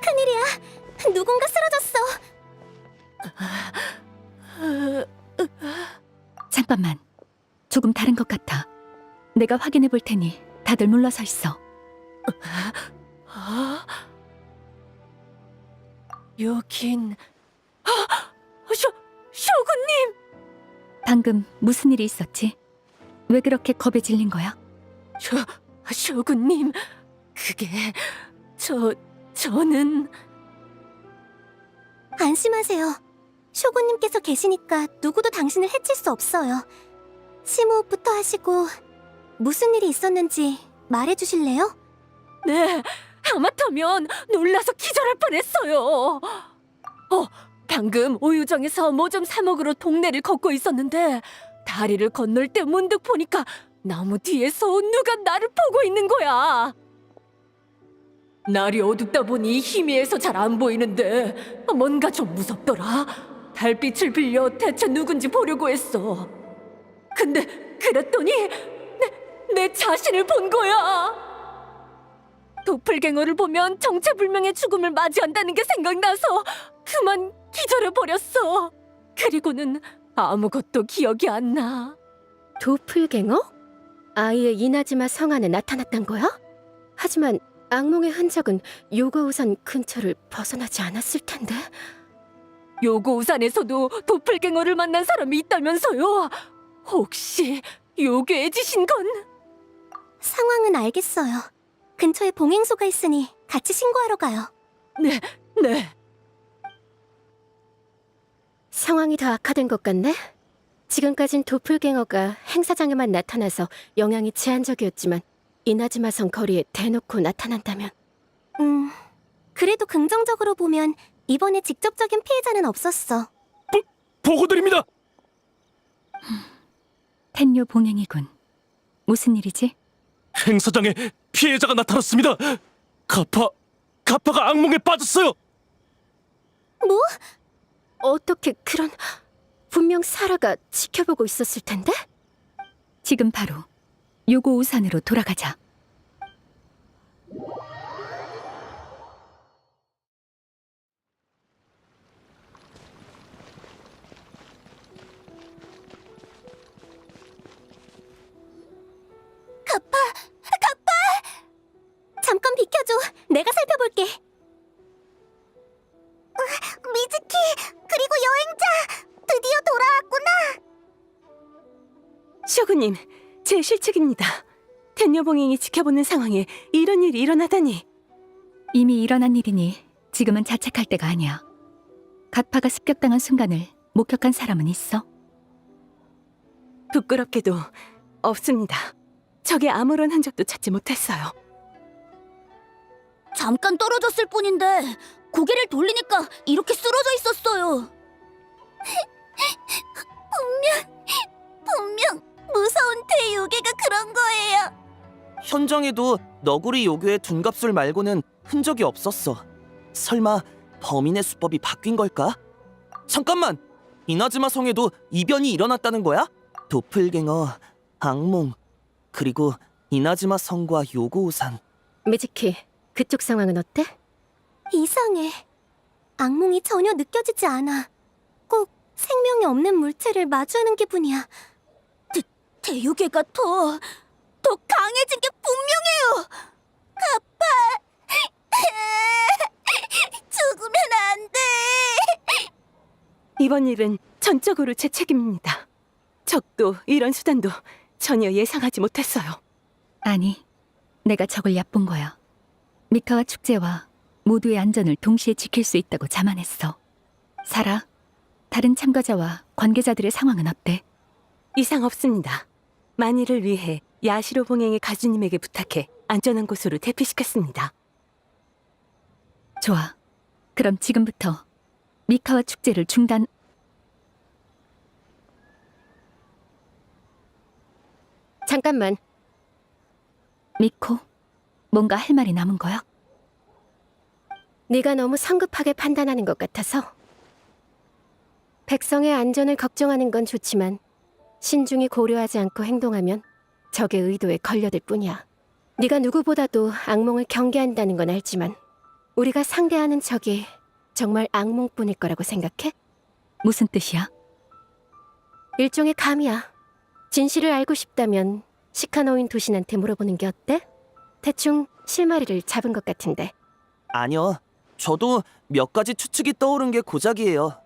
큰일이야. 누군가 쓰러졌어. 잠깐만. 조금 다른 것 같아. 내가 확인해 볼 테니 다들 물러서 있어. 여긴 쇼군님! 방금 무슨 일이 있었지? 왜 그렇게 겁에 질린 거야? 쇼군님, 그게 저는 안심하세요. 쇼군님께서 계시니까 누구도 당신을 해칠 수 없어요. 심호흡부터 하시고 무슨 일이 있었는지 말해주실래요? 네, 하마터면 놀라서 기절할 뻔했어요. 방금 오유정에서 뭐 좀 사 먹으러 동네를 걷고 있었는데 다리를 건널 때 문득 보니까 나무 뒤에서 누가 나를 보고 있는 거야. 날이 어둡다 보니 희미해서 잘 안 보이는데 뭔가 좀 무섭더라. 달빛을 빌려 대체 누군지 보려고 했어. 근데 그랬더니 내 자신을 본 거야. 도플갱어를 보면 정체불명의 죽음을 맞이한다는 게 생각나서 그만 기절해버렸어. 그리고는 아무것도 기억이 안 나. 도플갱어? 아예 이나즈마 성 안에 나타났단 거야? 하지만 악몽의 흔적은 요거우산 근처를 벗어나지 않았을 텐데. 요고우산에서도 도플갱어를 만난 사람이 있다면서요? 혹시 요괴의 짓인 건? 상황은 알겠어요. 근처에 봉행소가 있으니 같이 신고하러 가요. 네. 상황이 더 악화된 것 같네. 지금까진 도플갱어가 행사장에만 나타나서 영향이 제한적이었지만 이나즈마 성 거리에 대놓고 나타난다면 그래도 긍정적으로 보면 이번에 직접적인 피해자는 없었어. 보고드립니다. 텐요 봉행이군. 무슨 일이지? 행사장에 피해자가 나타났습니다. 가파가 악몽에 빠졌어요. 뭐? 어떻게 그런... 분명 사라가 지켜보고 있었을 텐데? 지금 바로 요고우산으로 돌아가자. 잠깐 비켜줘. 내가 살펴볼게. 미즈키, 그리고 여행자! 드디어 돌아왔구나! 쇼군님, 제 실측입니다. 텐요봉행이 지켜보는 상황에 이런 일이 일어나다니. 이미 일어난 일이니 지금은 자책할 때가 아니야. 가파가 습격당한 순간을 목격한 사람은 있어? 부끄럽게도 없습니다. 적의 아무런 흔적도 찾지 못했어요. 잠깐 떨어졌을 뿐인데 고개를 돌리니까 이렇게 쓰러져 있었어요. 분명 무서운 대요괴가 그런 거예요. 현정에도 너구리 요괴의 둔갑술 말고는 흔적이 없었어. 설마 범인의 수법이 바뀐 걸까? 잠깐만! 이나즈마 성에도 이변이 일어났다는 거야? 도플갱어, 악몽, 그리고 이나즈마 성과 요고우산. 미즈키, 그쪽 상황은 어때? 이상해. 악몽이 전혀 느껴지지 않아. 꼭 생명이 없는 물체를 마주하는 기분이야. 대요괴가 더 강해진 게 분명해요. 아빠, 죽으면 안 돼. 이번 일은 전적으로 제 책임입니다. 적도 이런 수단도 전혀 예상하지 못했어요. 아니, 내가 적을 얕본 거야. 미카와 축제와 모두의 안전을 동시에 지킬 수 있다고 자만했어. 사라, 다른 참가자와 관계자들의 상황은 어때? 이상 없습니다. 만일을 위해 야시로 봉행의 가주님에게 부탁해 안전한 곳으로 대피시켰습니다. 좋아. 그럼 지금부터 미카와 축제를 중단... 잠깐만. 미코, 뭔가 할 말이 남은 거야? 네가 너무 성급하게 판단하는 것 같아서. 백성의 안전을 걱정하는 건 좋지만 신중히 고려하지 않고 행동하면 적의 의도에 걸려들 뿐이야. 네가 누구보다도 악몽을 경계한다는 건 알지만 우리가 상대하는 적이 정말 악몽뿐일 거라고 생각해? 무슨 뜻이야? 일종의 감이야. 진실을 알고 싶다면 시카노인 도신한테 물어보는 게 어때? 대충 실마리를 잡은 것 같은데. 아니요. 저도 몇 가지 추측이 떠오른 게 고작이에요.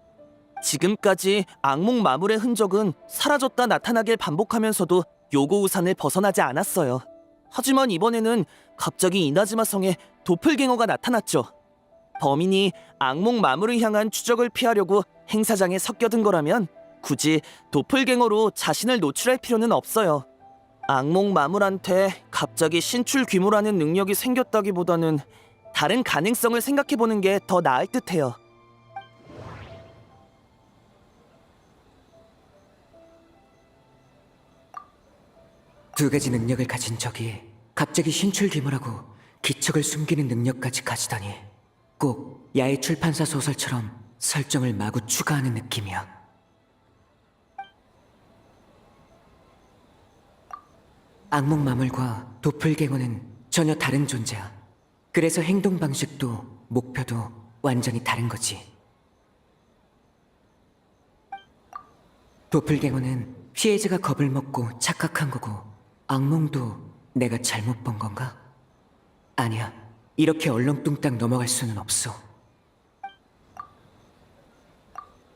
지금까지 악몽 마물의 흔적은 사라졌다 나타나길 반복하면서도 요고우산을 벗어나지 않았어요. 하지만 이번에는 갑자기 이나즈마 성에 도플갱어가 나타났죠. 범인이 악몽 마물을 향한 추적을 피하려고 행사장에 섞여든 거라면 굳이 도플갱어로 자신을 노출할 필요는 없어요. 악몽 마물한테 갑자기 신출 귀모라는 능력이 생겼다기보다는 다른 가능성을 생각해보는 게 더 나을 듯해요. 두 가지 능력을 가진 적이 갑자기 신출 귀모라고 기척을 숨기는 능력까지 가지다니 꼭 야외 출판사 소설처럼 설정을 마구 추가하는 느낌이야. 악몽 마물과 도플갱어는 전혀 다른 존재야. 그래서 행동 방식도 목표도 완전히 다른 거지. 도플갱어는 피해자가 겁을 먹고 착각한 거고, 악몽도 내가 잘못 본 건가? 아니야. 이렇게 얼렁뚱땅 넘어갈 수는 없어.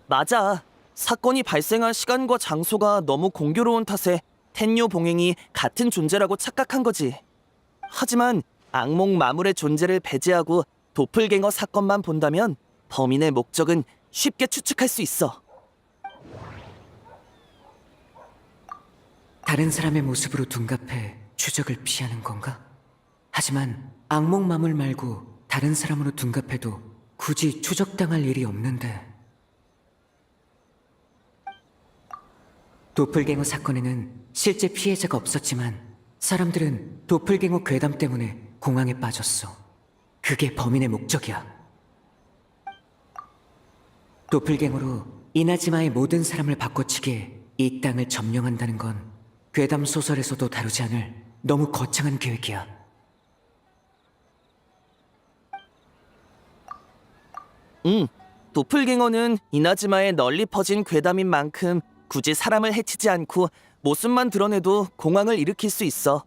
맞아. 사건이 발생한 시간과 장소가 너무 공교로운 탓에 텐요 봉행이 같은 존재라고 착각한 거지. 하지만 악몽 마물의 존재를 배제하고 도플갱어 사건만 본다면 범인의 목적은 쉽게 추측할 수 있어. 다른 사람의 모습으로 둔갑해 추적을 피하는 건가? 하지만 악몽 마물 말고 다른 사람으로 둔갑해도 굳이 추적당할 일이 없는데. 도플갱어 사건에는 실제 피해자가 없었지만 사람들은 도플갱어 괴담 때문에 공황에 빠졌어. 그게 범인의 목적이야. 도플갱어로 이나즈마의 모든 사람을 바꿔치기해 이 땅을 점령한다는 건 괴담 소설에서도 다루지 않을 너무 거창한 계획이야. 도플갱어는 이나즈마에 널리 퍼진 괴담인 만큼 굳이 사람을 해치지 않고 모습만 드러내도 공황을 일으킬 수 있어.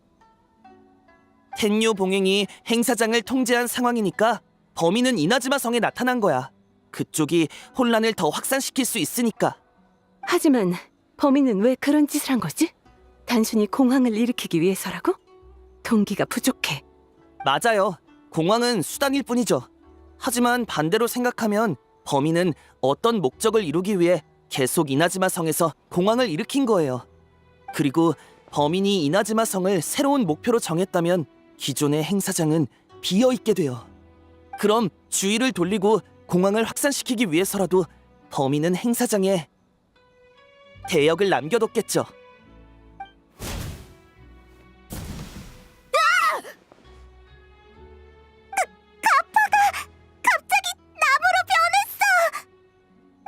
텐요 봉행이 행사장을 통제한 상황이니까 범인은 이나즈마 성에 나타난 거야. 그쪽이 혼란을 더 확산시킬 수 있으니까. 하지만 범인은 왜 그런 짓을 한 거지? 단순히 공황을 일으키기 위해서라고? 동기가 부족해. 맞아요. 공황은 수단일 뿐이죠. 하지만 반대로 생각하면 범인은 어떤 목적을 이루기 위해 계속 이나즈마 성에서 공황을 일으킨 거예요. 그리고 범인이 이나즈마 성을 새로운 목표로 정했다면 기존의 행사장은 비어있게 돼요. 그럼 주의를 돌리고 공황을 확산시키기 위해서라도 범인은 행사장에 대역을 남겨뒀겠죠.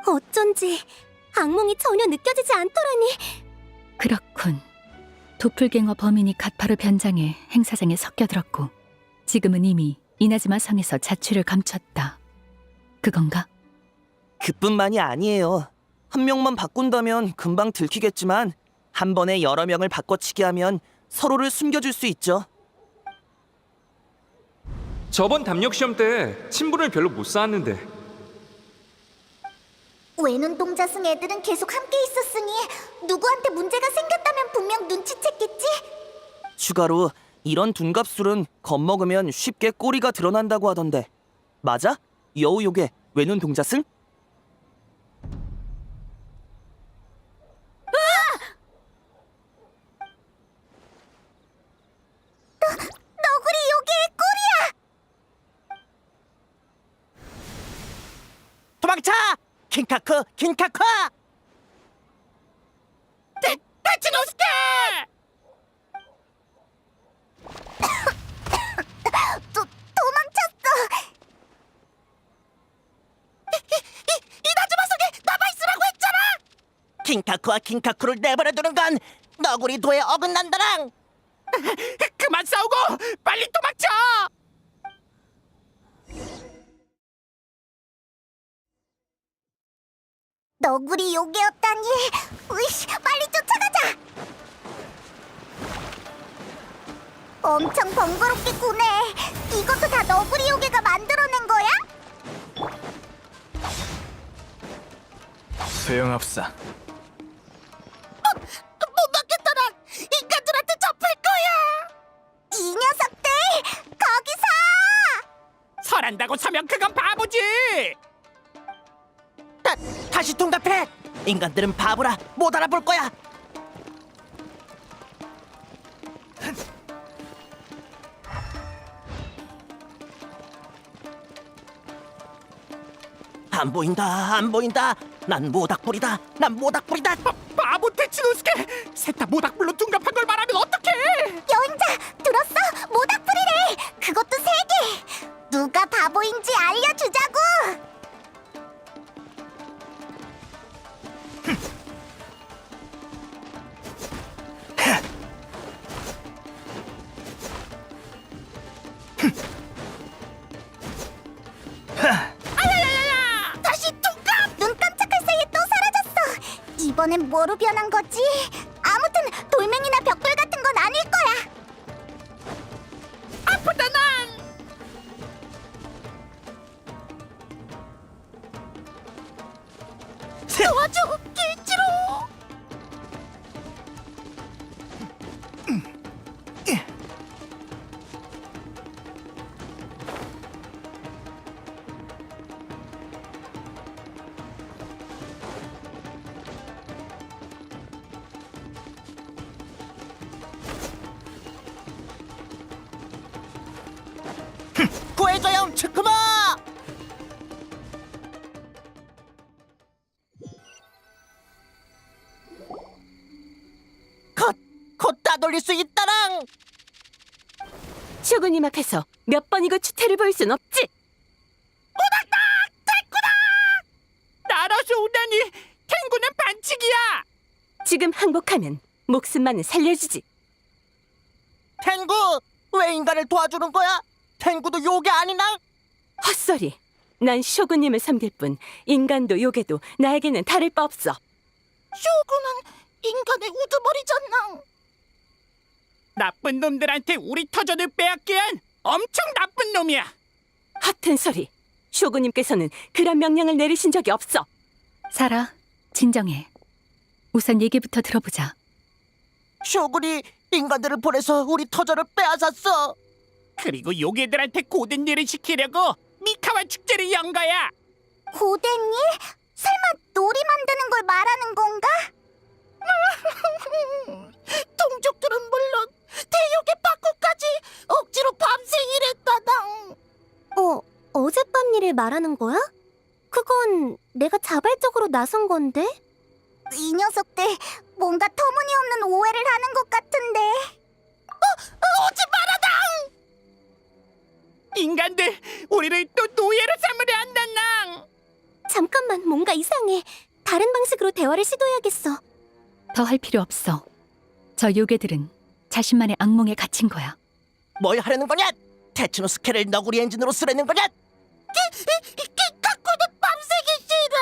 어쩐지 악몽이 전혀 느껴지지 않더라니. 그렇군. 도플갱어 범인이 갓바로 변장해 행사장에 섞여들었고 지금은 이미 이나즈마 성에서 자취를 감췄다. 그건가? 그뿐만이 아니에요. 한 명만 바꾼다면 금방 들키겠지만 한 번에 여러 명을 바꿔치기 하면 서로를 숨겨줄 수 있죠. 저번 담력 시험 때 친분을 별로 못 쌓았는데 외눈동자 승 애들은 계속 함께 있었으니 누구한테 문제가 생겼다면 분명 눈치챘겠지? 추가로 이런 둔갑술은 겁먹으면 쉽게 꼬리가 드러난다고 하던데 맞아? 여우요괴 외눈 동자승? 너구리 요괴의 꼬리야! 도망쳐! 킹카크 킹카크! 대치노스케! 도망쳤어! 이나즈마 성에 남아있으라고 했잖아! 킹카크와 킹카크를 내버려두는 건 너구리 도에 어긋난다랑! 그만 싸우고 빨리 도망쳐! 너구리 요괴였다니! 으이씨, 빨리 쫓아가자! 엄청 번거롭게 구네. 이것도 다 너구리 요괴가 만들어낸 거야? 소용없어. 못 막겠다, 난! 인간들한테 잡힐 거야! 이 녀석들! 거기서! 설한다고 서면 그건 바보지! 다시 통닭해! 인간들은 바보라 못 알아볼 거야! 안 보인다 안 보인다 난 모닥불이다 난 모닥불이다 바보 대치노스케! 셋 다 모닥불로 둔갑한 걸 말하면 어떡해! 여행자, 들었어? 모닥불이래! 그것도 3개! 누가 바보인지 알려주자고! 아야야야야! 다시 뚱깜! 눈 깜짝할 사이에 또 사라졌어! 이번엔 뭐로 변한 거지? 아무튼 돌멩이나 벽돌 같은 건 아닐 거야! 아프다 난! 도와줘! 길지로! 구해줘요 츠크마! 곧 따돌릴 수 있다랑! 쇼군님 앞에서 몇 번이고 추태를 보일 순 없지. 나라서 오다니 탱구는 반칙이야! 지금 항복하면 목숨만은 살려주지. 탱구! 왜 인간을 도와주는 거야? 탱구도 요괴 아니나? 헛소리. 난 쇼군님을 섬길 뿐 인간도 요괴도 나에게는 다를 바 없어. 쇼군은 인간의 우두머리잖아. 나쁜 놈들한테 우리 터전을 빼앗기한 엄청 나쁜 놈이야! 허튼 소리. 쇼군님께서는 그런 명령을 내리신 적이 없어. 사라, 진정해. 우선 얘기부터 들어보자. 쇼군이 인간들을 보내서 우리 터전을 빼앗았어. 그리고 요괴들한테 고된 일을 시키려고 미카와 축제를 연 거야! 고된 일? 설마 놀이 만드는 걸 말하는 건가? 동족들은 물론 대역의 빠꾸까지 억지로 밤새 일했다당. 어젯밤 일을 말하는 거야? 그건 내가 자발적으로 나선 건데? 이 녀석들 뭔가 터무니없는 오해를 하는 것 같은데. 오지 마라당! 인간들 우리를 또 노예로 삼으려 한다낭! 잠깐만, 뭔가 이상해. 다른 방식으로 대화를 시도해야겠어. 더 할 필요 없어. 저 요괴들은 자신만의 악몽에 갇힌 거야. 뭘 하려는 거냐? 테츠노스케를 너구리 엔진으로 쓰려는 거냐? 갖고는 밤새기 싫어.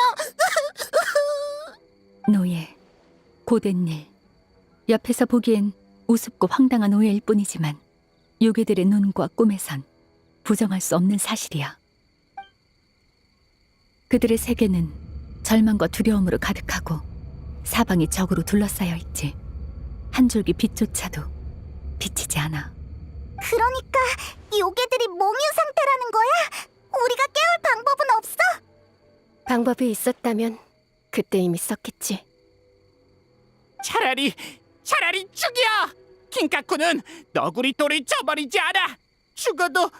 노예, 고된 일. 옆에서 보기엔 우습고 황당한 오해일 뿐이지만 요괴들의 눈과 꿈에선 부정할 수 없는 사실이야. 그들의 세계는 절망과 두려움으로 가득하고 사방이 적으로 둘러싸여 있지. 한 줄기 빛조차도 비치지 않아. 그러니까 요괴들이 몽유 상태라는 거야? 우리가 깨울 방법은 없어? 방법이 있었다면 그때 이미 썼겠지. 차라리 죽여. 킹카쿠는 너구리 돌을 쳐버리지 않아. 죽어도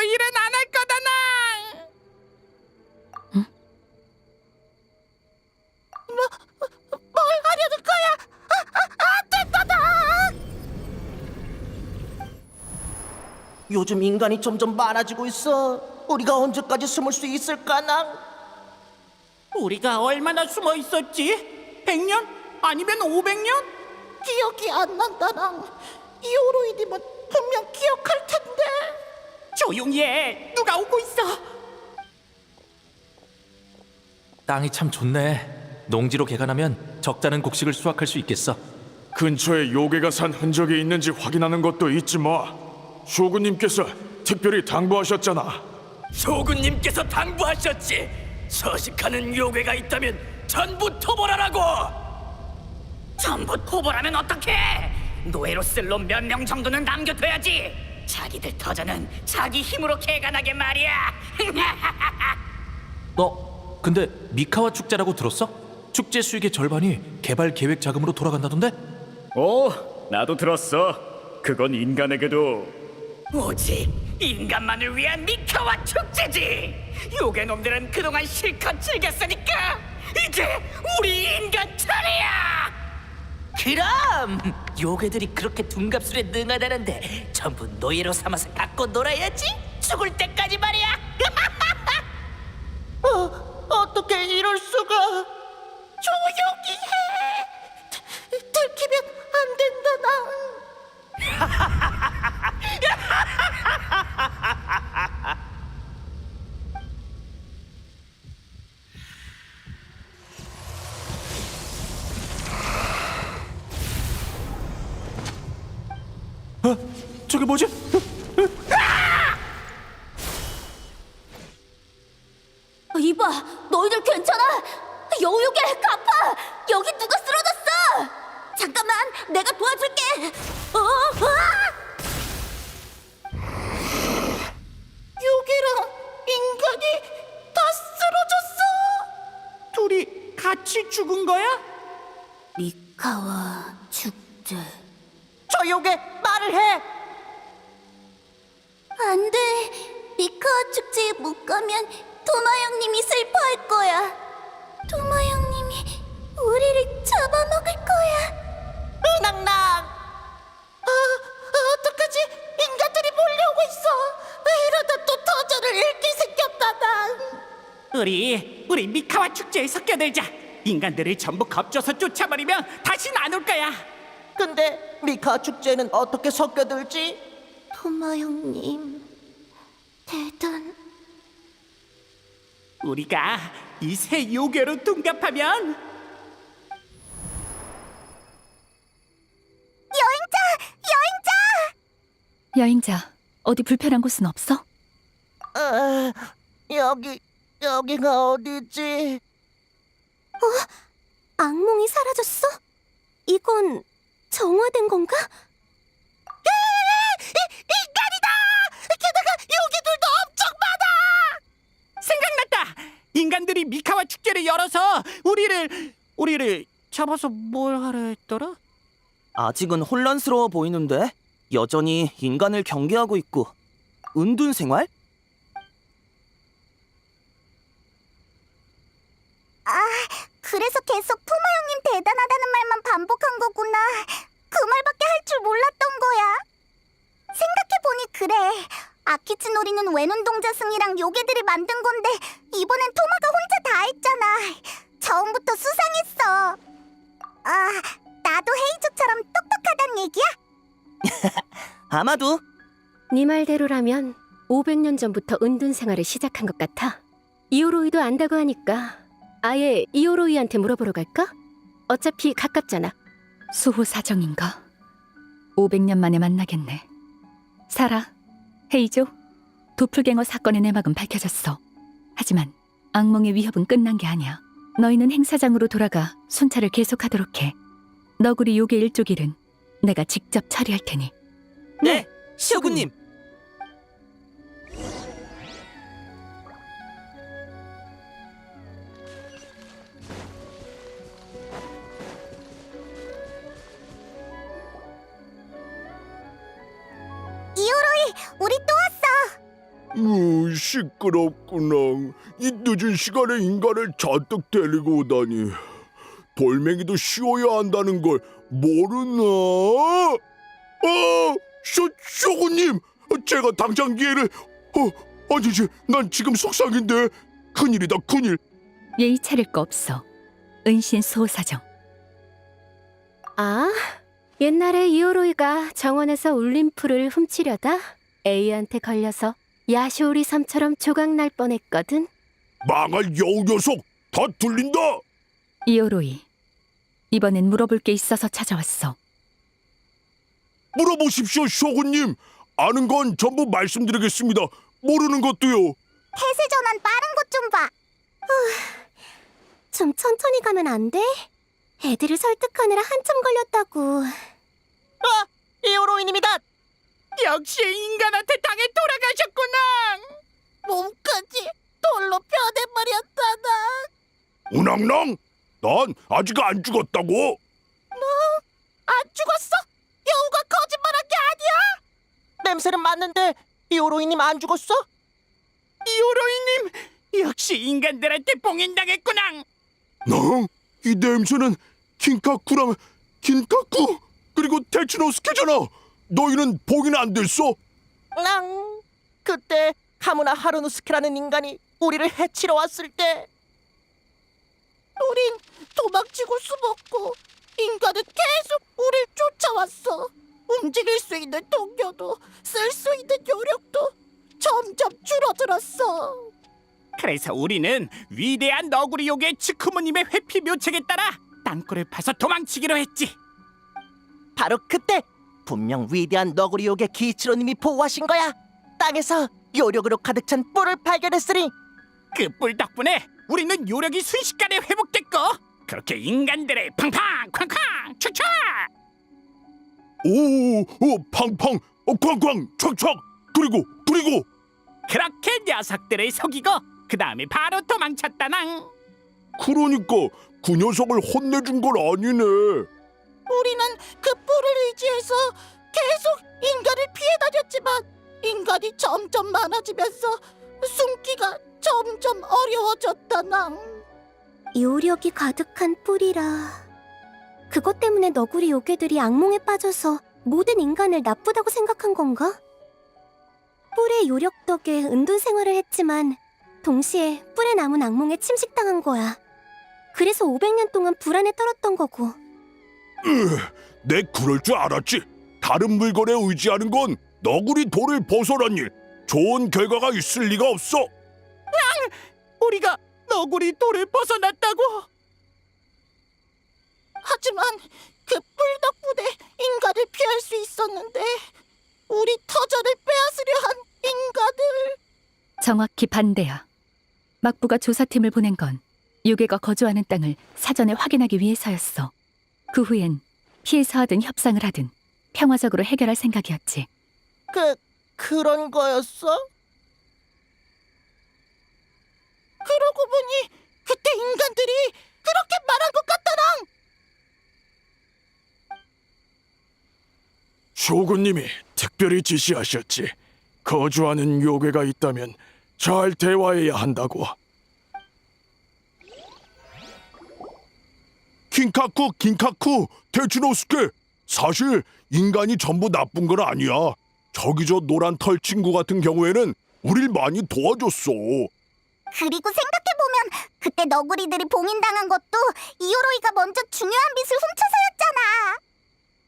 일은 안 할 거다 나. 응? 뭘 하려는 거야? 됐다. 요즘 인간이 점점 많아지고 있어. 우리가 언제까지 숨을 수 있을까나? 우리가 얼마나 숨어 있었지? 100년? 아니면 500년? 기억이 안 난다랑. 이오로이님은 분명 기억할 텐데. 조용히 해. 누가 오고 있어. 땅이 참 좋네. 농지로 개간하면 적잖은 곡식을 수확할 수 있겠어. 근처에 요괴가 산 흔적이 있는지 확인하는 것도 있지 뭐. 쇼군님께서 특별히 당부하셨잖아. 쇼군님께서 당부하셨지. 서식하는 요괴가 있다면 전부 토벌하라고. 전부 토벌하면 어떡해? 노예로슬로 몇 명 정도는 남겨둬야지. 자기들 터전은 자기 힘으로 개간하게 말이야. 너 근데 미카와 축제라고 들었어? 축제 수익의 절반이 개발 계획 자금으로 돌아간다던데? 나도 들었어. 그건 인간에게도 오직 인간만을 위한 미카와 축제지. 요괴놈들은 그동안 실컷 즐겼으니까 이제 우리 인간 차례야. 그럼 요괴들이 그렇게 둔갑술에 능하다는데 전부 노예로 삼아서 갖고 놀아야지. 죽을 때까지 말이야. 어떻게 이럴 수가? 조용히 해. 들키면 안 된다 나. 저게 뭐지? 이봐, 너희들 괜찮아? 여우요괴 갚아. 여기 누가 쓰러졌어? 잠깐만, 내가 도와줄게. 요괴랑 인간이 다 쓰러졌어. 둘이 같이 죽은 거야? 미카와 축제. 저 요괴 말을 해. 안 돼. 미카와 축제에 못 가면 도마 형님이 슬퍼할 거야. 도마 형님이 우리를 잡아먹을 거야. 은낙낙. 어떡하지? 인간들이 몰려오고 있어. 이러다 또 터전을 잃게 생겼다 난. 우리 미카와 축제에 섞여들자. 인간들을 전부 겁줘서 쫓아버리면 다시는 안 올 거야. 근데 미카 축제는 어떻게 섞여들지? 도마 형님 대단. 우리가 이 새 요괴로 둔갑하면 여행자, 어디 불편한 곳은 없어? 여기가 어디지? 악몽이 사라졌어? 이건 정화된 건가? 인간이다! 게다가 여기들도 엄청 많아! 생각났다. 인간들이 미카와 축제를 열어서 우리를 잡아서 뭘 하려 했더라? 아직은 혼란스러워 보이는데 여전히 인간을 경계하고 있고 은둔 생활? 그래서 계속 토마 형님 대단하다는 말만 반복한 거구나. 그 말밖에 할 줄 몰랐던 거야. 생각해보니 그래. 아키츠 놀이는 외눈동자 승이랑 요괴들이 만든 건데 이번엔 토마가 혼자 다 했잖아. 처음부터 수상했어. 나도 헤이즈처럼 똑똑한 아마도. 네 말대로라면 500년 전부터 은둔 생활을 시작한 것 같아. 이오로이도 안다고 하니까 아예 이오로이한테 물어보러 갈까? 어차피 가깝잖아. 수호 사정인가? 500년 만에 만나겠네. 사라, 헤이조, 도플갱어 사건의 내막은 밝혀졌어. 하지만 악몽의 위협은 끝난 게 아니야. 너희는 행사장으로 돌아가 순찰을 계속하도록 해. 너구리 요괴 일족 일은 내가 직접 처리할 테니. 네, 쇼군님. 이오로이, 우리 또 왔어. 시끄럽구나. 이 늦은 시간에 인간을 잔뜩 데리고 오다니. 돌멩이도 씌워야 한다는 걸 모르나? 쇼군님! 제가 당장 기회를... 아니지, 난 지금 속상인데. 큰일이다, 큰일. 예의 차릴 거 없어. 은신 수호 사정. 아, 옛날에 이오로이가 정원에서 울림풀을 훔치려다 에이한테 걸려서 야쇼우리 섬처럼 조각날 뻔했거든. 망할 여우 녀석! 다 들린다! 이오로이, 이번엔 물어볼 게 있어서 찾아왔어. 물어보십시오, 쇼군님. 아는 건 전부 말씀드리겠습니다. 모르는 것도요. 폐쇄 전환 빠른 것 좀 봐. 좀 천천히 가면 안 돼? 애들을 설득하느라 한참 걸렸다고. 이오로이님이다. 역시 인간한테 당해 돌아가셨구나. 몸까지 돌로 펴내버렸잖아. 우낭랑, 난 아직 안 죽었다고. 안 죽었어? 여우가 거짓말한 게 아니야? 냄새는 맞는데 이오로이님 안 죽었어? 이오로이님, 역시 인간들한테 봉인당했구나. 너? 이 냄새는 킨카쿠랑 긴카쿠 그리고 테츠노스케잖아. 너희는 봉인 안 됐어? 랑. 그때 카무나 하루노스케라는 인간이 우리를 해치러 왔을 때 우린 도망치고 숨었고 인간은 계속 우릴 쫓아왔어. 움직일 수 있는 동료도 쓸 수 있는 요력도 점점 줄어들었어. 그래서 우리는 위대한 너구리 요괴 츠쿠모님의 회피 묘책에 따라 땅굴을 파서 도망치기로 했지. 바로 그때 분명 위대한 너구리 요괴 기치로님이 보호하신 거야. 땅에서 요력으로 가득 찬 뿔을 발견했으니 그 뿔 덕분에 우리는 요력이 순식간에 회복됐고, 그렇게 인간들의 팡팡 쾅쾅 촥촥 팡팡 쾅쾅 촥촥 그리고 그렇게 녀석들을 속이고 그 다음에 바로 도망쳤다낭. 그러니까 그 녀석을 혼내준 건 아니네. 우리는 그 뿔을 의지해서 계속 인간을 피해 다녔지만 인간이 점점 많아지면서 숨기가 점점 어려워졌다낭. 요력이 가득한 뿔이라. 그것 때문에 너구리 요괴들이 악몽에 빠져서 모든 인간을 나쁘다고 생각한 건가? 뿔의 요력 덕에 은둔 생활을 했지만 동시에 뿔에 남은 악몽에 침식당한 거야. 그래서 500년 동안 불안에 떨었던 거고. 내 그럴 줄 알았지. 다른 물건에 의지하는 건 너구리 돌을 벗어나니 좋은 결과가 있을 리가 없어. 우리가 너구리 돌을 벗어났다고? 하지만 그 뿔 덕분에 인간을 피할 수 있었는데 우리 터전을 빼앗으려 한 인간을. 정확히 반대야. 막부가 조사팀을 보낸 건 요괴가 거주하는 땅을 사전에 확인하기 위해서였어. 그 후엔 피해서 하든 협상을 하든 평화적으로 해결할 생각이었지. 그런 거였어? 그러고 보니 그때 인간들이 그렇게 말한 것 같다랑. 쇼군님이 특별히 지시하셨지. 거주하는 요괴가 있다면 잘 대화해야 한다고. 긴카쿠, 테츠노스케. 사실 인간이 전부 나쁜 건 아니야. 저기 저 노란 털 친구 같은 경우에는 우릴 많이 도와줬어. 그리고 생각해보면 그때 너구리들이 봉인당한 것도 이오로이가 먼저 중요한 빛을 훔쳐서였잖아.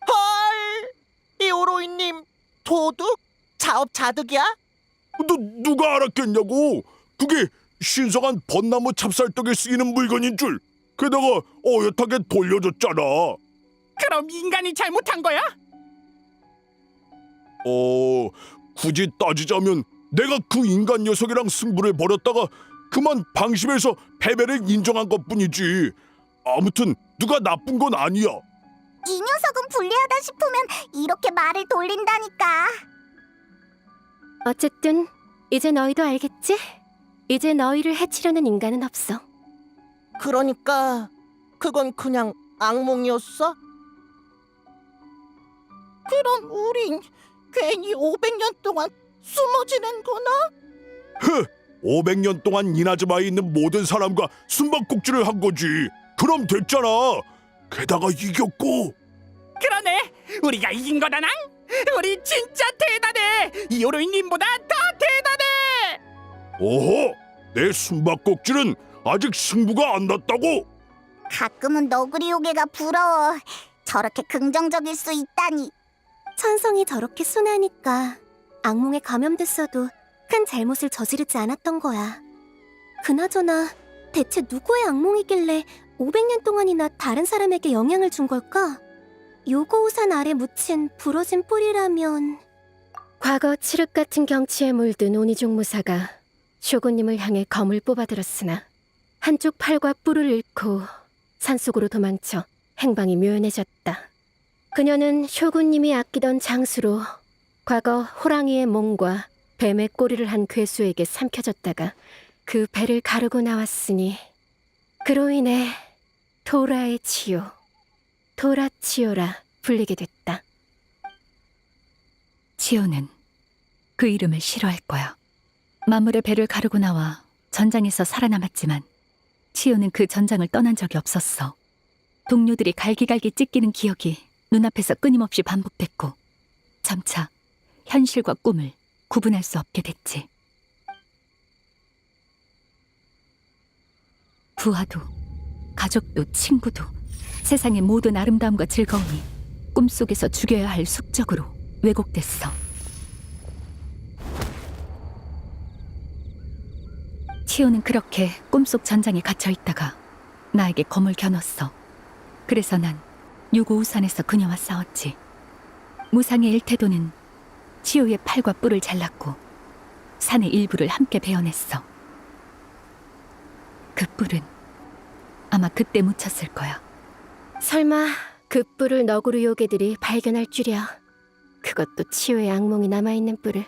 헐! 이오로이님 도둑? 자업자득이야? 누가 알았겠냐고. 그게 신성한 벚나무 찹쌀떡에 쓰이는 물건인 줄. 게다가 어엿하게 돌려줬잖아. 그럼 인간이 잘못한 거야? 굳이 따지자면 내가 그 인간 녀석이랑 승부를 벌였다가 그만 방심해서 패배를 인정한 것뿐이지. 아무튼 누가 나쁜 건 아니야. 이 녀석은 불리하다 싶으면 이렇게 말을 돌린다니까. 어쨌든 이제 너희도 알겠지? 이제 너희를 해치려는 인간은 없어. 그러니까 그건 그냥 악몽이었어? 그럼 우린 괜히 500년 동안 숨어 지낸 거나? 500년 동안 이나즈마에 있는 모든 사람과 숨바꼭질을 한 거지. 그럼 됐잖아. 게다가 이겼고. 그러네. 우리가 이긴 거다낭. 우리 진짜 대단해. 이오로이님보다 더 대단해. 오호, 내 숨바꼭질은 아직 승부가 안 났다고. 가끔은 너구리 요괴가 부러워. 저렇게 긍정적일 수 있다니. 천성이 저렇게 순하니까 악몽에 감염됐어도 큰 잘못을 저지르지 않았던 거야. 그나저나 대체 누구의 악몽이길래 500년 동안이나 다른 사람에게 영향을 준 걸까? 요고우산 아래 묻힌 부러진 뿌리라면... 과거 칠흑 같은 경치에 물든 오니종 무사가 쇼군님을 향해 검을 뽑아들었으나 한쪽 팔과 뿔을 잃고 산속으로 도망쳐 행방이 묘연해졌다. 그녀는 쇼군님이 아끼던 장수로 과거 호랑이의 몸과 뱀의 꼬리를 한 괴수에게 삼켜졌다가 그 배를 가르고 나왔으니 그로 인해 도라의 치요, 도라치요라 불리게 됐다. 치요는 그 이름을 싫어할 거야. 마물의 배를 가르고 나와 전장에서 살아남았지만 치요는 그 전장을 떠난 적이 없었어. 동료들이 갈기갈기 찢기는 기억이 눈앞에서 끊임없이 반복됐고 점차 현실과 꿈을 구분할 수 없게 됐지. 부하도 가족도 친구도 세상의 모든 아름다움과 즐거움이 꿈속에서 죽여야 할 숙적으로 왜곡됐어. 치오는 그렇게 꿈속 전장에 갇혀 있다가 나에게 검을 겨눴어. 그래서 난 유고우산에서 그녀와 싸웠지. 무상의 일태도는 치오의 팔과 뿔을 잘랐고 산의 일부를 함께 베어냈어. 그 뿔은 아마 그때 묻혔을 거야. 설마 그 뿔을 너구리 요괴들이 발견할 줄이야. 그것도 치유의 악몽이 남아있는 뿔을.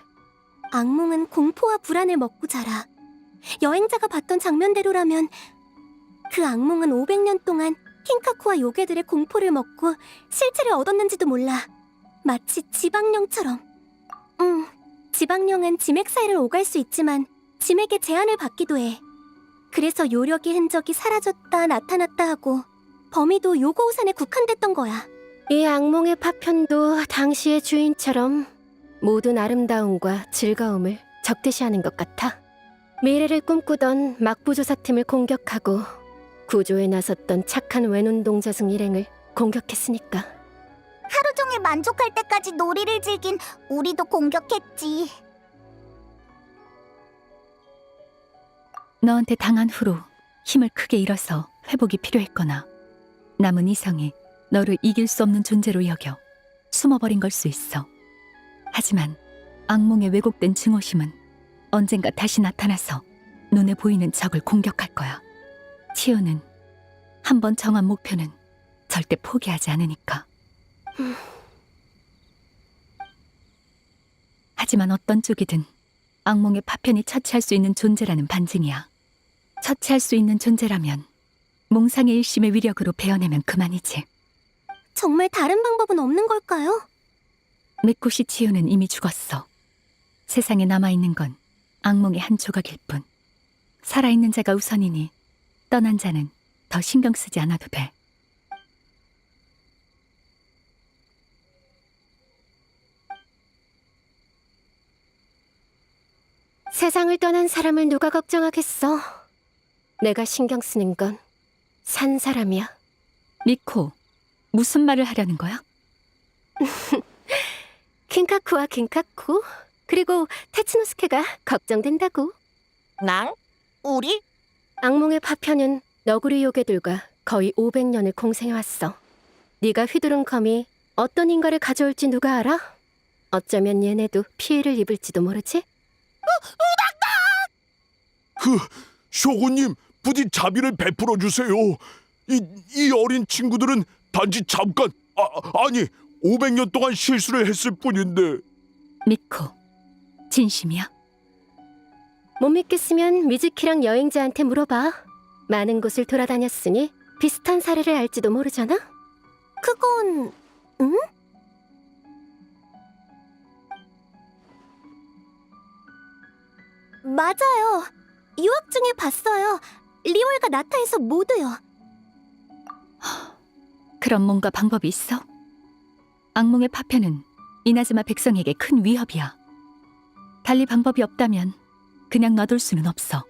악몽은 공포와 불안을 먹고 자라. 여행자가 봤던 장면대로라면 그 악몽은 500년 동안 킹카쿠와 요괴들의 공포를 먹고 실체를 얻었는지도 몰라. 마치 지방령처럼. 지방령은 지맥 사이를 오갈 수 있지만 지맥의 제한을 받기도 해. 그래서 요력의 흔적이 사라졌다 나타났다 하고 범위도 요고우산에 국한됐던 거야. 이 악몽의 파편도 당시의 주인처럼 모든 아름다움과 즐거움을 적대시하는 것 같아. 미래를 꿈꾸던 막부조사팀을 공격하고 구조에 나섰던 착한 외눈동자승 일행을 공격했으니까. 하루 종일 만족할 때까지 놀이를 즐긴 우리도 공격했지. 너한테 당한 후로 힘을 크게 잃어서 회복이 필요했거나 남은 이성이 너를 이길 수 없는 존재로 여겨 숨어버린 걸 수 있어. 하지만 악몽에 왜곡된 증오심은 언젠가 다시 나타나서 눈에 보이는 적을 공격할 거야. 치유는 한번 정한 목표는 절대 포기하지 않으니까. 하지만 어떤 쪽이든 악몽의 파편이 처치할 수 있는 존재라는 반증이야. 처치할 수 있는 존재라면 몽상의 일심의 위력으로 베어내면 그만이지. 정말 다른 방법은 없는 걸까요? 미코시 치유는 이미 죽었어. 세상에 남아있는 건 악몽의 한 조각일 뿐. 살아있는 자가 우선이니 떠난 자는 더 신경 쓰지 않아도 돼. 세상을 떠난 사람을 누가 걱정하겠어. 내가 신경 쓰는 건 산 사람이야. 미코, 무슨 말을 하려는 거야? 킹카쿠와 긴카쿠 그리고 테츠노스케가 걱정된다고. 낭? 우리? 악몽의 파편은 너구리 요괴들과 거의 500년을 공생해왔어. 네가 휘두른 검이 어떤 인과를 가져올지 누가 알아? 어쩌면 얘네도 피해를 입을지도 모르지? 쇼군님, 부디 자비를 베풀어 주세요. 이 어린 친구들은 단지 잠깐, 아니 500년 동안 실수를 했을 뿐인데. 미코, 진심이야? 못 믿겠으면 미즈키랑 여행자한테 물어봐. 많은 곳을 돌아다녔으니 비슷한 사례를 알지도 모르잖아? 그건 응? 맞아요. 유학 중에 봤어요. 리월과 나타에서 모두요. 그럼 뭔가 방법이 있어? 악몽의 파편은 이나즈마 백성에게 큰 위협이야. 달리 방법이 없다면 그냥 놔둘 수는 없어.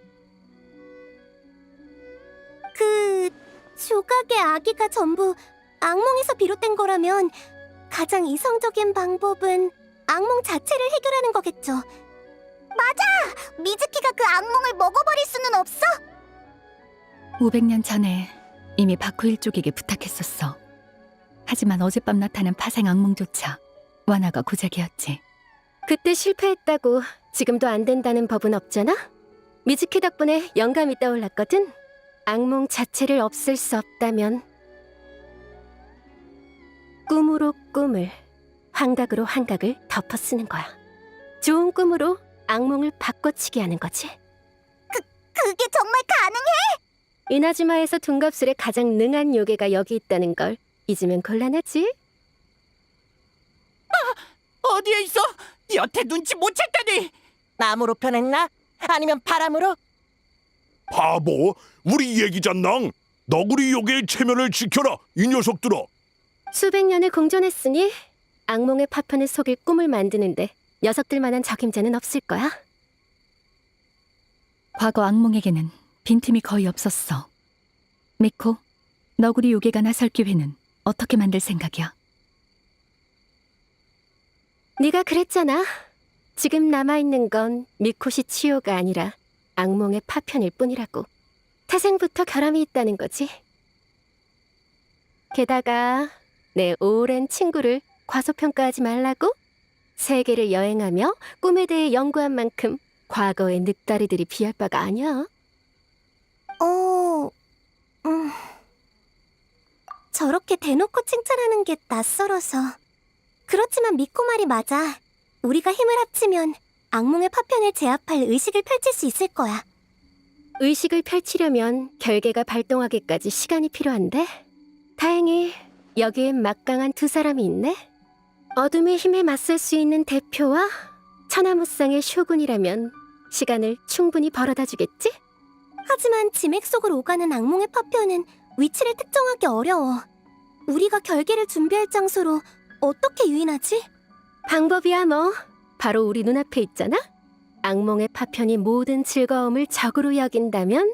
그 조각의 아기가 전부 악몽에서 비롯된 거라면 가장 이성적인 방법은 악몽 자체를 해결하는 거겠죠. 맞아! 미즈키가 그 악몽을 먹어버릴 수는 없어? 500년 전에 이미 바쿠일 쪽에게 부탁했었어. 하지만 어젯밤 나타난 파생 악몽조차 완화가 고작이었지. 그때 실패했다고 지금도 안 된다는 법은 없잖아? 미즈키 덕분에 영감이 떠올랐거든. 악몽 자체를 없앨 수 없다면 꿈으로 꿈을, 환각으로 환각을 덮어 쓰는 거야. 좋은 꿈으로 악몽을 바꿔치기 하는 거지. 그게 정말 가능해? 이나즈마에서 둔갑술에 가장 능한 요괴가 여기 있다는 걸 잊으면 곤란하지? 어디에 있어? 여태 눈치 못 챘다니. 나무로 변했나? 아니면 바람으로? 바보, 우리 얘기잖낭. 너구리 요괴의 체면을 지켜라, 이 녀석들아. 수백 년을 공존했으니 악몽의 파편을 속일 꿈을 만드는데 녀석들만한 적임자는 없을 거야. 과거 악몽에게는 빈틈이 거의 없었어. 미코, 너구리 요괴가 나설 기회는 어떻게 만들 생각이야? 네가 그랬잖아. 지금 남아있는 건 미코시 치요가 아니라 악몽의 파편일 뿐이라고. 태생부터 결함이 있다는 거지. 게다가 내 오랜 친구를 과소평가하지 말라고? 세계를 여행하며 꿈에 대해 연구한 만큼 과거의 늑다리들이 비할 바가 아니야. 저렇게 대놓고 칭찬하는 게 낯설어서. 그렇지만 미코 말이 맞아. 우리가 힘을 합치면 악몽의 파편을 제압할 의식을 펼칠 수 있을 거야. 의식을 펼치려면 결계가 발동하기까지 시간이 필요한데 다행히 여기엔 막강한 두 사람이 있네. 어둠의 힘에 맞설 수 있는 대표와 천하무쌍의 쇼군이라면 시간을 충분히 벌어다 주겠지? 하지만 지맥 속을 오가는 악몽의 파편은 위치를 특정하기 어려워. 우리가 결계를 준비할 장소로 어떻게 유인하지? 방법이야 뭐. 바로 우리 눈앞에 있잖아. 악몽의 파편이 모든 즐거움을 적으로 여긴다면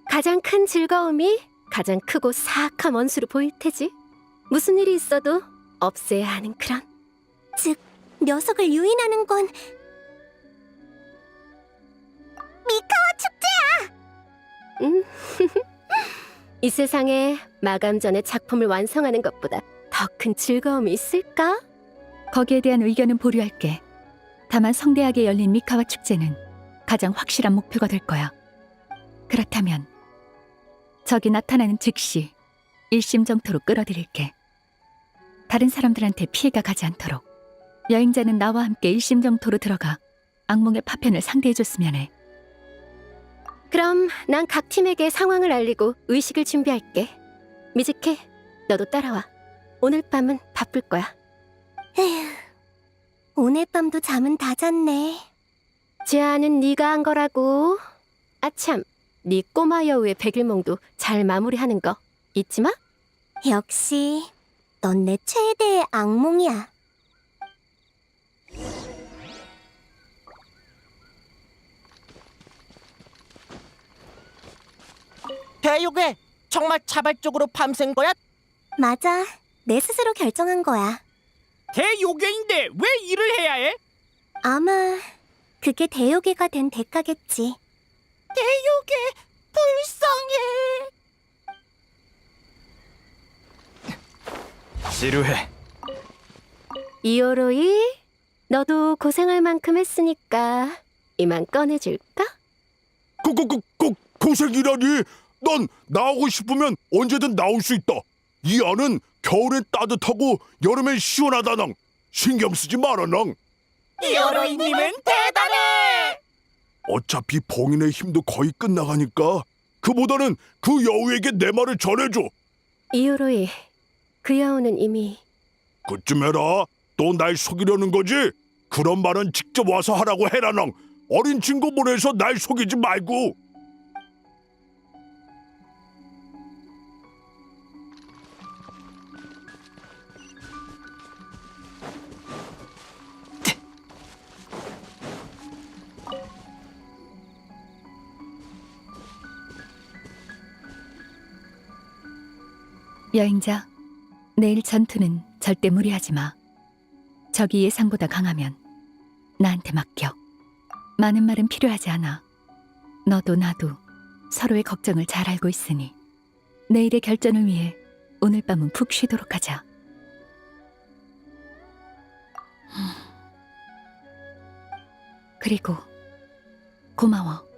가장 큰 즐거움이 가장 크고 사악한 원수로 보일 테지. 무슨 일이 있어도 없애야 하는 그런. 즉, 녀석을 유인하는 건 미카와 축제야! 이 세상에 마감 전에 작품을 완성하는 것보다 더 큰 즐거움이 있을까? 거기에 대한 의견은 보류할게. 다만 성대하게 열린 미카와 축제는 가장 확실한 목표가 될 거야. 그렇다면 적이 나타나는 즉시 일심정토로 끌어들일게. 다른 사람들한테 피해가 가지 않도록 여행자는 나와 함께 일심정토로 들어가 악몽의 파편을 상대해줬으면 해. 그럼 난 각 팀에게 상황을 알리고 의식을 준비할게. 미즈키, 너도 따라와. 오늘 밤은 바쁠 거야. 에휴, 오늘 밤도 잠은 다 잤네. 제안은 네가 한 거라고. 아참, 네 꼬마 여우의 백일몽도 잘 마무리하는 거 잊지 마. 역시 넌 내 최대의 악몽이야. 대요괴, 정말 자발적으로 밤샌 거야? 맞아, 내 스스로 결정한 거야. 대요괴인데 왜 일을 해야 해? 아마 그게 대요괴가 된 대가겠지. 대요괴 불쌍해. 지루해. 이오로이, 너도 고생할 만큼 했으니까 이만 꺼내줄까? 고생이라니. 난 나오고 싶으면 언제든 나올 수 있다. 이 안은 겨울엔 따뜻하고 여름엔 시원하다낭. 신경 쓰지 마라낭. 이오로이님은 대단해. 어차피 봉인의 힘도 거의 끝나가니까 그보다는 그 여우에게 내 말을 전해줘. 이오로이, 그 여우는 이미 그쯤 해라. 또 날 속이려는 거지? 그런 말은 직접 와서 하라고 해라낭. 어린 친구 보내서 날 속이지 말고. 여행자, 내일 전투는 절대 무리하지 마. 적이 예상보다 강하면 나한테 맡겨. 많은 말은 필요하지 않아. 너도 나도 서로의 걱정을 잘 알고 있으니 내일의 결전을 위해 오늘 밤은 푹 쉬도록 하자. 그리고 고마워.